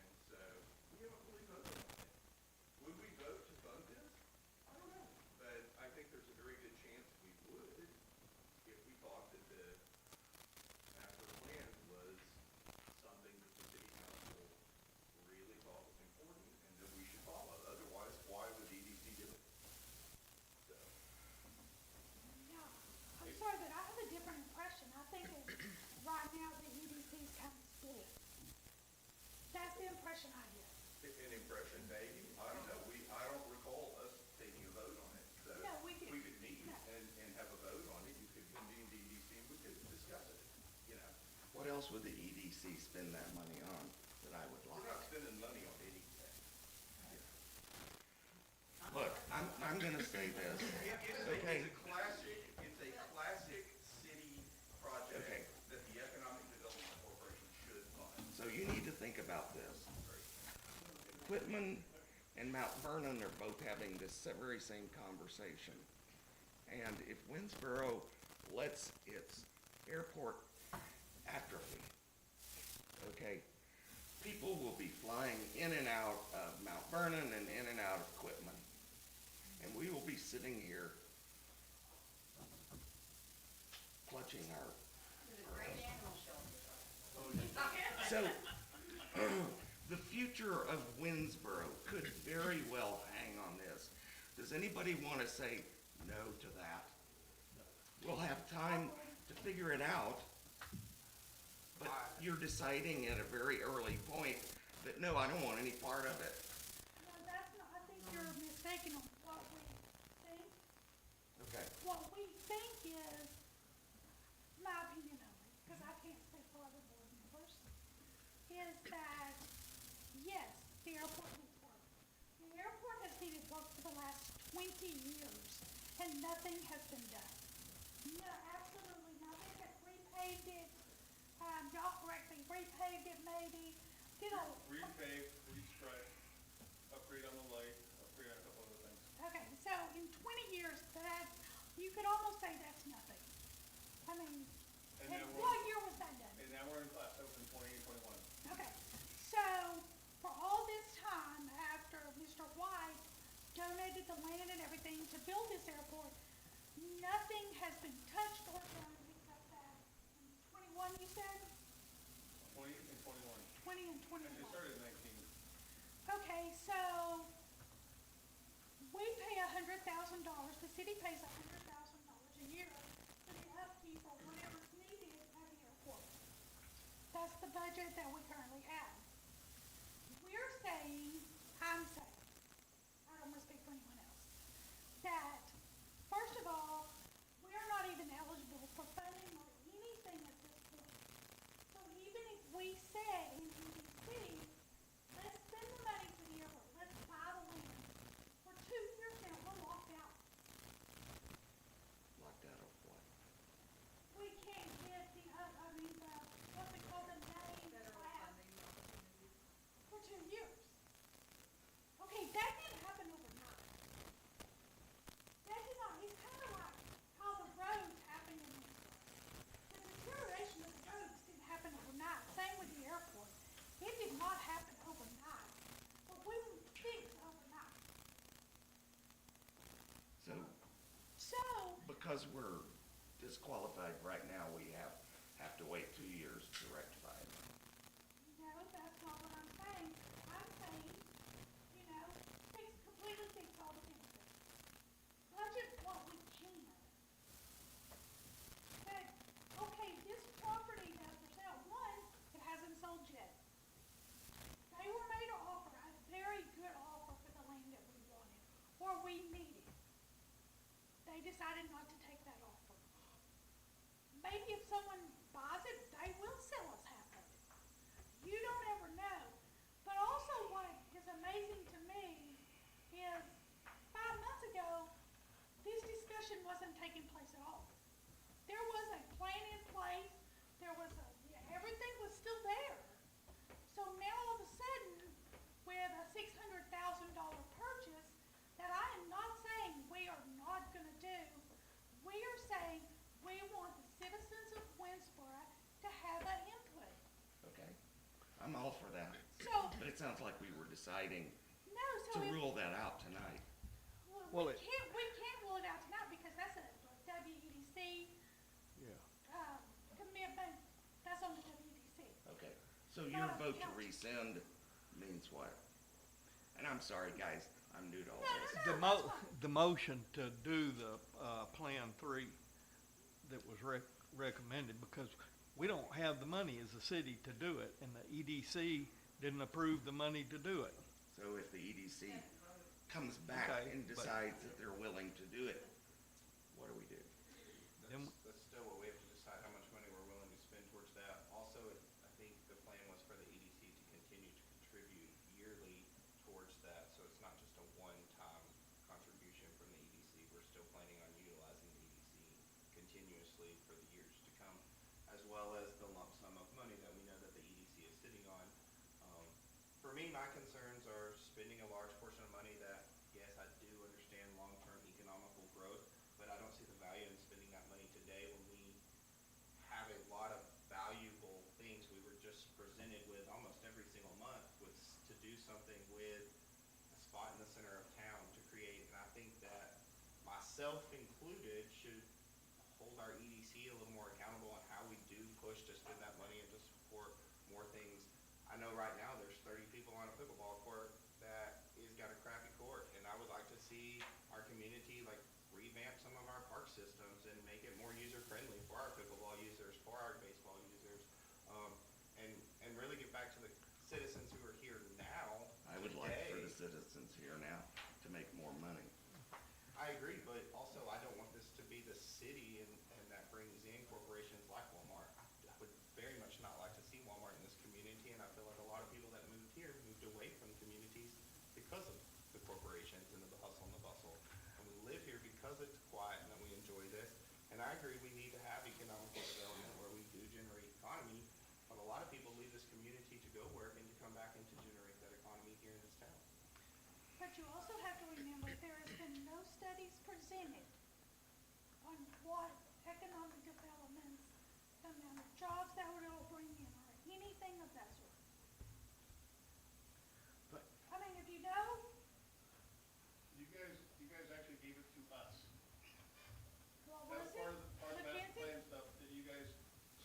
and so we haven't really voted on it. Would we vote to fund this? I don't know, but I think there's a very good chance we would if we thought that the master plan was something that the city council really thought was important and that we should follow. Otherwise, why would the EDC do it? So,
Yeah, I'm sorry, but I have a different impression. I think that right now the EDC's kind of split. That's the impression I get.
an impression maybe, I don't know, I don't recall us taking a vote on it. So
No, we didn't.
we could meet
No.
and have a vote on it. You could convene the EDC and we could discuss it, you know.
what else would the EDC spend that money on that I would
We're not
like?
spending money on anything.
Look, I'm gonna say this, okay?
It's a classic city project
Okay.
that the Economic Development Corporation should fund.
So you need to think about this. Quitman and Mount Vernon are both having this very same conversation. And if Winnsboro lets its airport atrophy, okay, people will be flying in and out of Mount Vernon and in and out of Quitman. And we will be sitting here clutching our. So, the future of Winnsboro could very well hang on this. Does anybody want to say no to that? We'll have time to figure it out, but you're deciding at a very early point that, no, I don't want any part of it.
No, that's not, I think you're mistaken on what we think.
Okay.
What we think is, my opinion only, because I can't speak for other board members, is that, yes, the airport needs work. The airport has needed work for the last 20 years, and nothing has been done. No, absolutely nothing. Have repaved it, y'all correct me, repaved it maybe, you know.
Repave, restripe, upgrade on the light, upgrade on a couple other things.
Okay, so in 20 years, that, you could almost say that's nothing. I mean,
And
and
then we're-
what year was that done?
And now we're in class, that was in 2021.
Okay, so for all this time after Mr. White donated the land and everything to build this airport, nothing has been touched or done except that in 21, you said?
20 and 21.
20 and
And it
21.
started in 19.
Okay, so we pay $100,000, the city pays $100,000 a year for the upkeep or whatever's needed at the airport. That's the budget that we currently have. We're saying, I'm saying, I don't want to speak for anyone else, that, first of all, we are not even eligible for funding or anything at this point. So even if we said in EDC
because we're disqualified right now, we have to wait 2 years to rectify it.
No, that's not what I'm saying. I'm saying, completely fix all the penalties. Budget what we can. But, okay, this property that's for sale, one, it hasn't sold yet. They were made an offer, a very good offer for the land that we wanted, or we needed. They decided not to take that offer. Maybe if someone buys it, they will sell us half of it. You don't ever know. But also what is amazing to me is 5 months ago, this discussion wasn't taking place at all. There was a plan in place, everything was still there. So now all of a sudden, with a $600,000 purchase, that I am not saying we are not gonna do, we are saying we want the citizens of Winnsboro to have that input.
Okay? I'm all for that.
So,
But it sounds like we were deciding
no, so
to
if,
rule that out tonight.
Well,
we can't rule it out tonight because that's a WEDC,
Yeah.
commitment, that's on the WEDC.
Okay, so your vote to rescind means what? And I'm sorry, guys, I'm new to all this.
The motion to do the, Plan 3 that was recommended, because we don't have the money as a city to do it, and the EDC didn't approve the money to do it.
So if the EDC comes back
Okay,
and
but-
decides that they're willing to do it, what do we do?
Then-
That's still what we have to decide, how much money we're willing to spend towards that. Also, I think the plan was for the EDC to continue to contribute yearly towards that, so it's not just a one-time contribution from the EDC. We're still planning on utilizing the EDC continuously for the years to come, as well as the lump sum of money that we know that the EDC is sitting on. For me, my concerns are spending a large portion of money that, yes, I do understand long-term economical growth, but I don't see the value in spending that money today when we have a lot of valuable things. We were just presented with almost every single month to do something with a spot in the center of town to create, and I think that myself included should hold our EDC a little more accountable on how we do push to spend that money and to support more things. I know right now there's 30 people on a pickleball court that is got a crappy court, and I would like to see our community like revamp some of our park systems and make it more user-friendly for our pickleball users, for our baseball users, and really get back to the citizens who are here now.
I would like for
today.
the citizens here now to make more money.
I agree, but also I don't want this to be the city and that brings in corporations like Walmart. I would very much not like to see Walmart in this community, and I feel like a lot of people that moved here moved away from communities because of the corporations and the hustle and the bustle. And we live here because it's quiet and that we enjoy this. And I agree we need to have economic development where we do generate economy, but a lot of people leave this community to go work and to come back and to generate that economy here in this town.
But you also have to remember, there has been no studies presented on what economic developments, the amount of jobs that would all bring in, or anything of that sort.
But-
I mean, if you know,
You guys actually gave it to us.
what
That
was
was
it?
part of the master
McKinsey?
plan stuff that you guys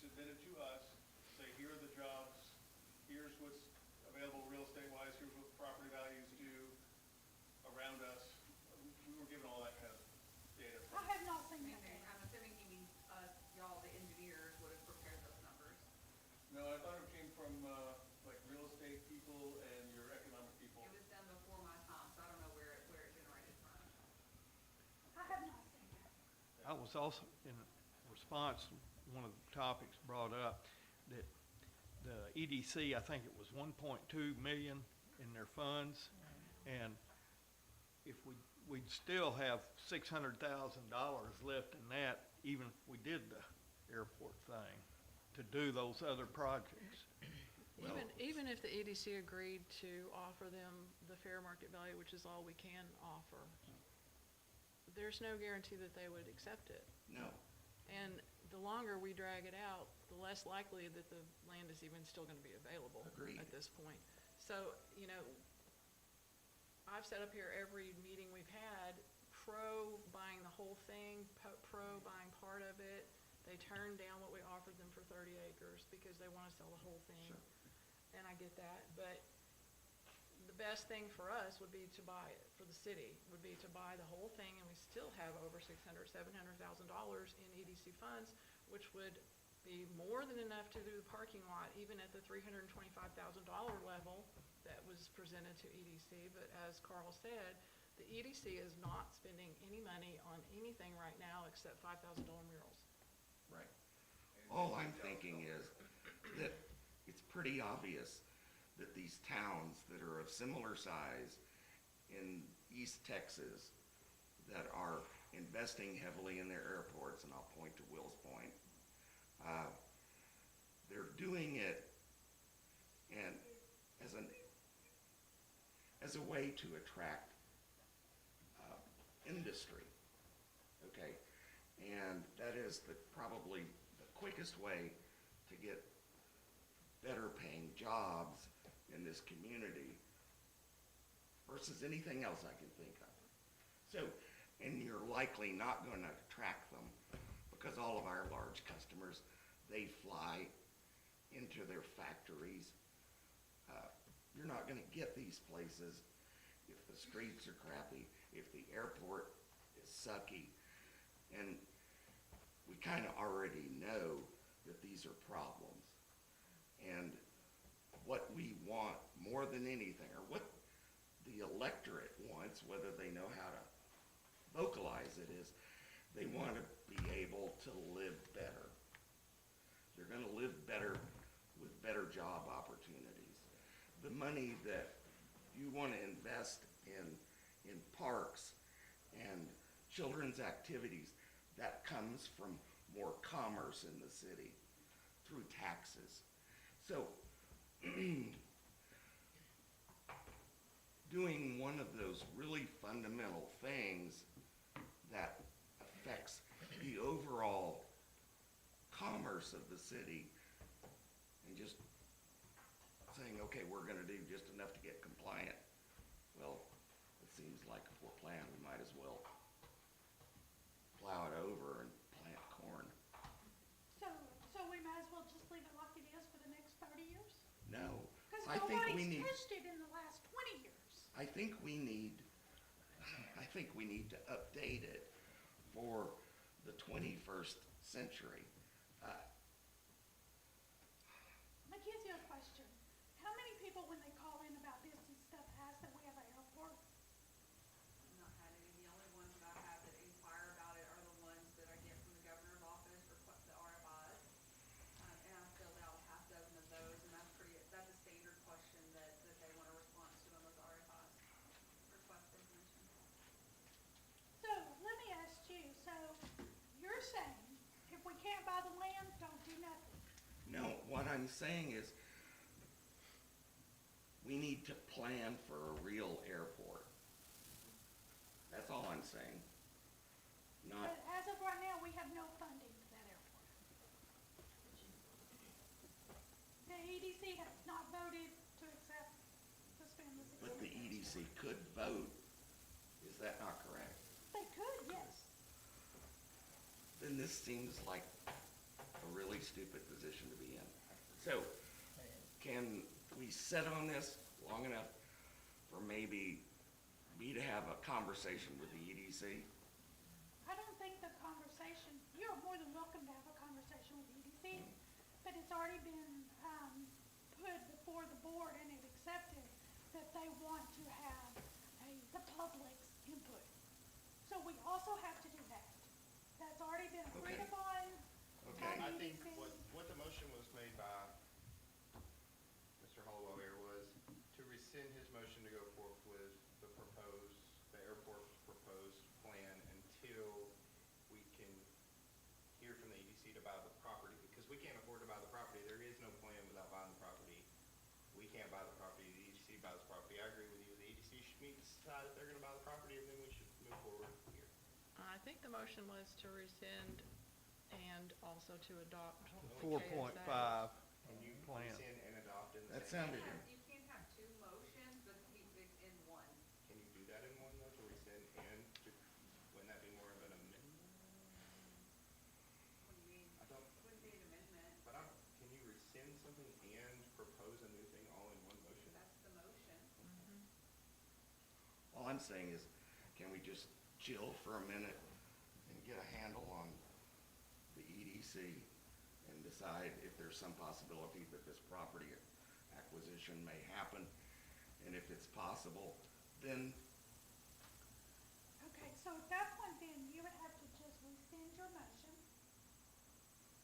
submitted to us, say, here are the jobs, here's what's available real estate-wise, here's what property values do around us. We were given all that kind of data.
I have not seen that.
Okay, I'm assuming he means us, y'all, the engineers, would have prepared those numbers.
No, I thought it came from, like, real estate people and your economic people.
It was done before my time, so I don't know where it generated from.
I have not seen that.
I was also, in response, one of the topics brought up, that the EDC, I think it was 1.2 million in their funds, and if we'd still have $600,000 left in that, even if we did the airport thing, to do those other projects.
Even if the EDC agreed to offer them the fair market value, which is all we can offer, there's no guarantee that they would accept it.
No.
And the longer we drag it out, the less likely that the land is even still gonna be available.
Agreed.
At this point. So, I've sat up here every meeting we've had, pro buying the whole thing, Pro buying part of it. They turned down what we offered them for 30 acres because they want to sell the whole thing.
Sure.
And I get that, but the best thing for us would be to buy it, for the city, would be to buy the whole thing, and we still have over $700,000 in EDC funds, which would be more than enough to do the parking lot, even at the $325,000 level that was presented to EDC. But as Carl said, the EDC is not spending any money on anything right now except $5,000 murals.
Right. All I'm thinking is that it's pretty obvious that these towns that are of similar size in East Texas that are investing heavily in their airports, and I'll point to Will's Point, they're doing it and as a way to attract industry, okay? And that is probably the quickest way to get better paying jobs in this community versus anything else I can think of. So, and you're likely not going to attract them because all of our large customers, they fly into their factories. You're not going to get these places if the streets are crappy, if the airport is sucky. And we kind of already know that these are problems. And what we want more than anything, or what the electorate wants, whether they know how to vocalize it, is they want to be able to live better. They're going to live better with better job opportunities. The money that you want to invest in parks and children's activities, that comes from more commerce in the city through taxes. So doing one of those really fundamental things that affects the overall commerce of the city and just saying, okay, we're going to do just enough to get compliant. Well, it seems like a poor plan. We might as well plow it over and plant corn.
So we might as well just leave it like it is for the next 30 years?
No,
Because
I think we
nobody's
need,
touched it in the last 20 years.
I think we need to update it for the 21st century.
Let me give you a question. How many people, when they call in about this and stuff, ask that we have an airport?
I've not had any. The only ones that I have that inquire about it are the ones that I get from the governor's office for the RFIs. And I've filled out a half dozen of those, and that's a standard question that they want a response to on those RFIs. Request information.
So let me ask you, so you're saying if we can't buy the land, don't do nothing?
No, what I'm saying is we need to plan for a real airport. That's all I'm saying. Not,
But as of right now, we have no funding for that airport. The EDC has not voted to accept to spend the
but the
$600,000.
EDC could vote. Is that not correct?
They could, yes.
Then this seems like a really stupid position to be in. So, can we sit on this long enough for maybe me to have a conversation with the EDC?
I don't think the conversation, you're more than welcome to have a conversation with EDC, but it's already been put before the board and it accepted that they want to have the public's input. So we also have to do that. That's already been agreed
Okay.
upon
Okay.
by
I think
EDC.
what the motion was made by Mr. Hollowell here was to rescind his motion to go forth with the airport's proposed plan until we can hear from the EDC to buy the property, because we can't afford to buy the property. There is no plan without buying the property. We can't buy the property, the EDC buys the property. I agree with you. The EDC should decide if they're gonna buy the property, and then we should move forward here.
I think the motion was to rescind and also to adopt the
4.5
KSA.
Can you
plan.
rescind and adopt in the
That
same?
sounded,
You can't have two motions, but it's in one.
Can you do that in one though, to rescind and to, wouldn't that be more of an amendment?
I'm saying is, can we just chill for a minute and get a handle on the EDC and decide if there's some possibility that this property acquisition may happen? And if it's possible, then
Okay, so at that point then, you would have to just rescind your motion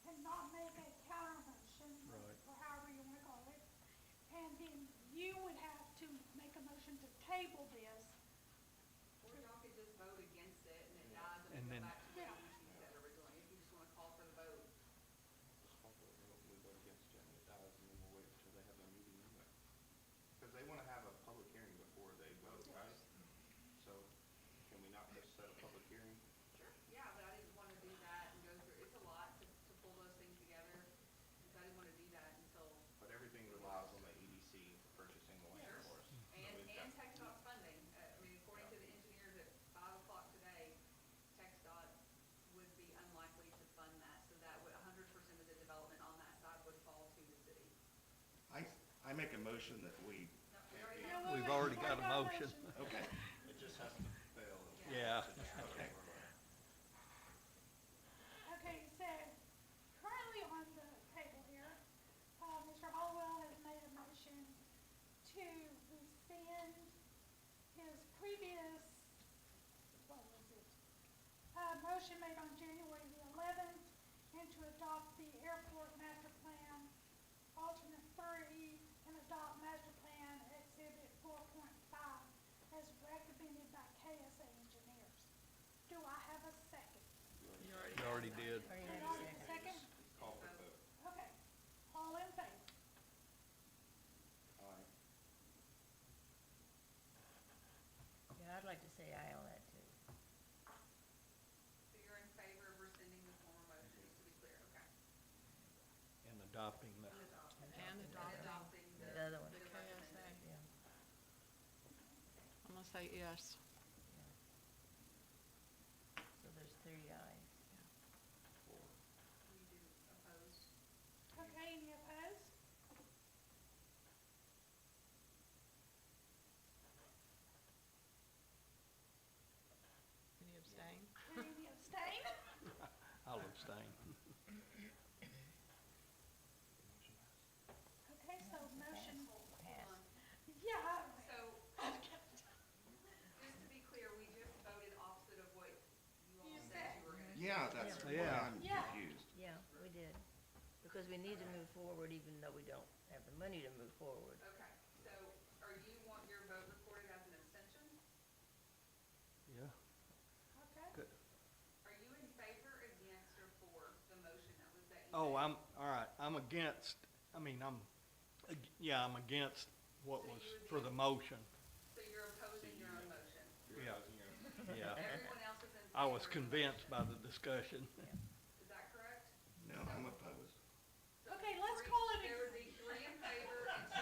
and not make a counter motion,
Right.
or however you wanna call it. And then you would have to make a motion to table this.
Or y'all could just vote against it and it dies
And
and we
then-
go back to what
Yeah.
EDC said originally, if you just wanna call for the vote.
Just call for it, we vote against it, and it dies, and then we'll wait until they have their meeting anyway. Because they want to have a public hearing before they vote, right? So, can we not just set a public hearing?
Sure. Yeah, but I didn't wanna do that and go through, it's a lot to pull those things together, and so I didn't wanna do that until.
But everything relies on the EDC purchasing the land
Sure.
for us. So
And,
we've got-
and TxDOT's funding, I mean, according to the engineers at 5 o'clock today, TxDOT would be unlikely to fund that, so that would, 100% of the development on that side would fall to the city.
I make a motion that we,
No, we already
No,
have.
wait,
We've
wait,
already
before
got
I
a
go
motion.
okay,
It just has to fail.
Yeah.
okay.
Okay, so currently on the table here, Mr. Hollowell has made a motion to rescind his previous, what was it? Motion made on January the 11th, and to adopt the airport master plan alternate 3 and adopt master plan exhibit 4.5 as recommended by KSA engineers. Do I have a second?
You already did.
Already
Did
had
I
a
get a
second.
second?
Call for the vote.
Okay, all in favor?
Aye.
Yeah, I'd like to say aye on that too.
So you're in favor of rescinding the former motion, just to be clear, okay?
And adopting the,
And
And
adopting
adopting
The other one.
the
KSA.
recommended.
Yeah.
I'm gonna say yes.
So there's 3 ayes.
We do oppose.
Okay, any opposed?
Any abstain?
Any abstain?
I'll abstain.
Okay, so motion,
Pass.
yeah,
So, just to be clear, we just voted opposite of what you all
You
said
said.
you were gonna do.
Yeah, that's why
Yeah.
I'm
Yeah.
confused.
Yeah, we did. Because we need to move forward even though we don't have the money to move forward.
Okay, so are you want your vote recorded as an abstention?
Yeah.
okay.
Good.
Are you in favor, against, or for the motion that was that you
Oh,
made?
all right, I'm against, I'm against what
So
was
you would
for
be-
the motion.
So you're opposing your own motion?
Yeah. Yeah.
Everyone else is in favor?
I was
of the
convinced
motion.
by the discussion.
Is that correct?
No, I'm opposed.
So
Okay, let's
three-
call it a-
There would be 3 in favor and 2,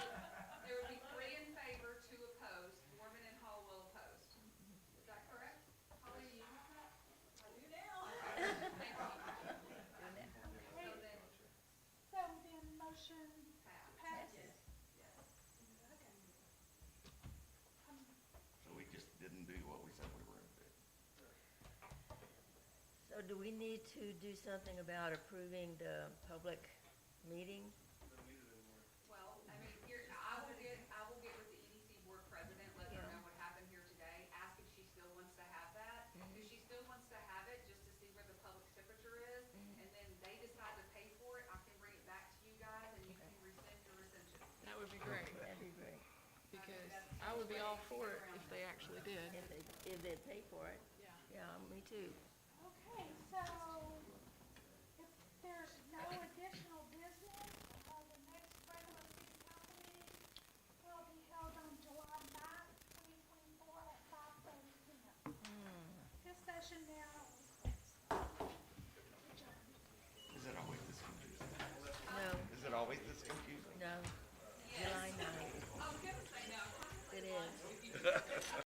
there would be 3 in favor, 2 opposed, Mormon and Hallwell opposed. Is that correct? Holly, do you have that? I do now. Thank you. So then,
So then motion
pass.
passes.
Yes.
Okay.
So we just didn't do what we said we were gonna do.
So do we need to do something about approving the public meeting?
Well, I mean, here, I will get with the EDC board president, let her
Yeah.
know what happened here today, ask if she still wants to have that. If she still wants to have it, just to see where the public temperature is, and then they decide to pay for it, I can bring it back to you guys, and you can rescind your rescission.
That would be great,
That'd be great.
because I would be all for it if they actually did.
If they pay for it.
Yeah.
Yeah, me too.
Okay, so if there's no additional business, the next regular city council meeting will be held on July 9th, 2024 at 5:30 p.m. This session now is closed. Adjourned.
Is it always this confusing?
No,
Is it always this confusing?
no. July 9th.
I was gonna say no.
It is.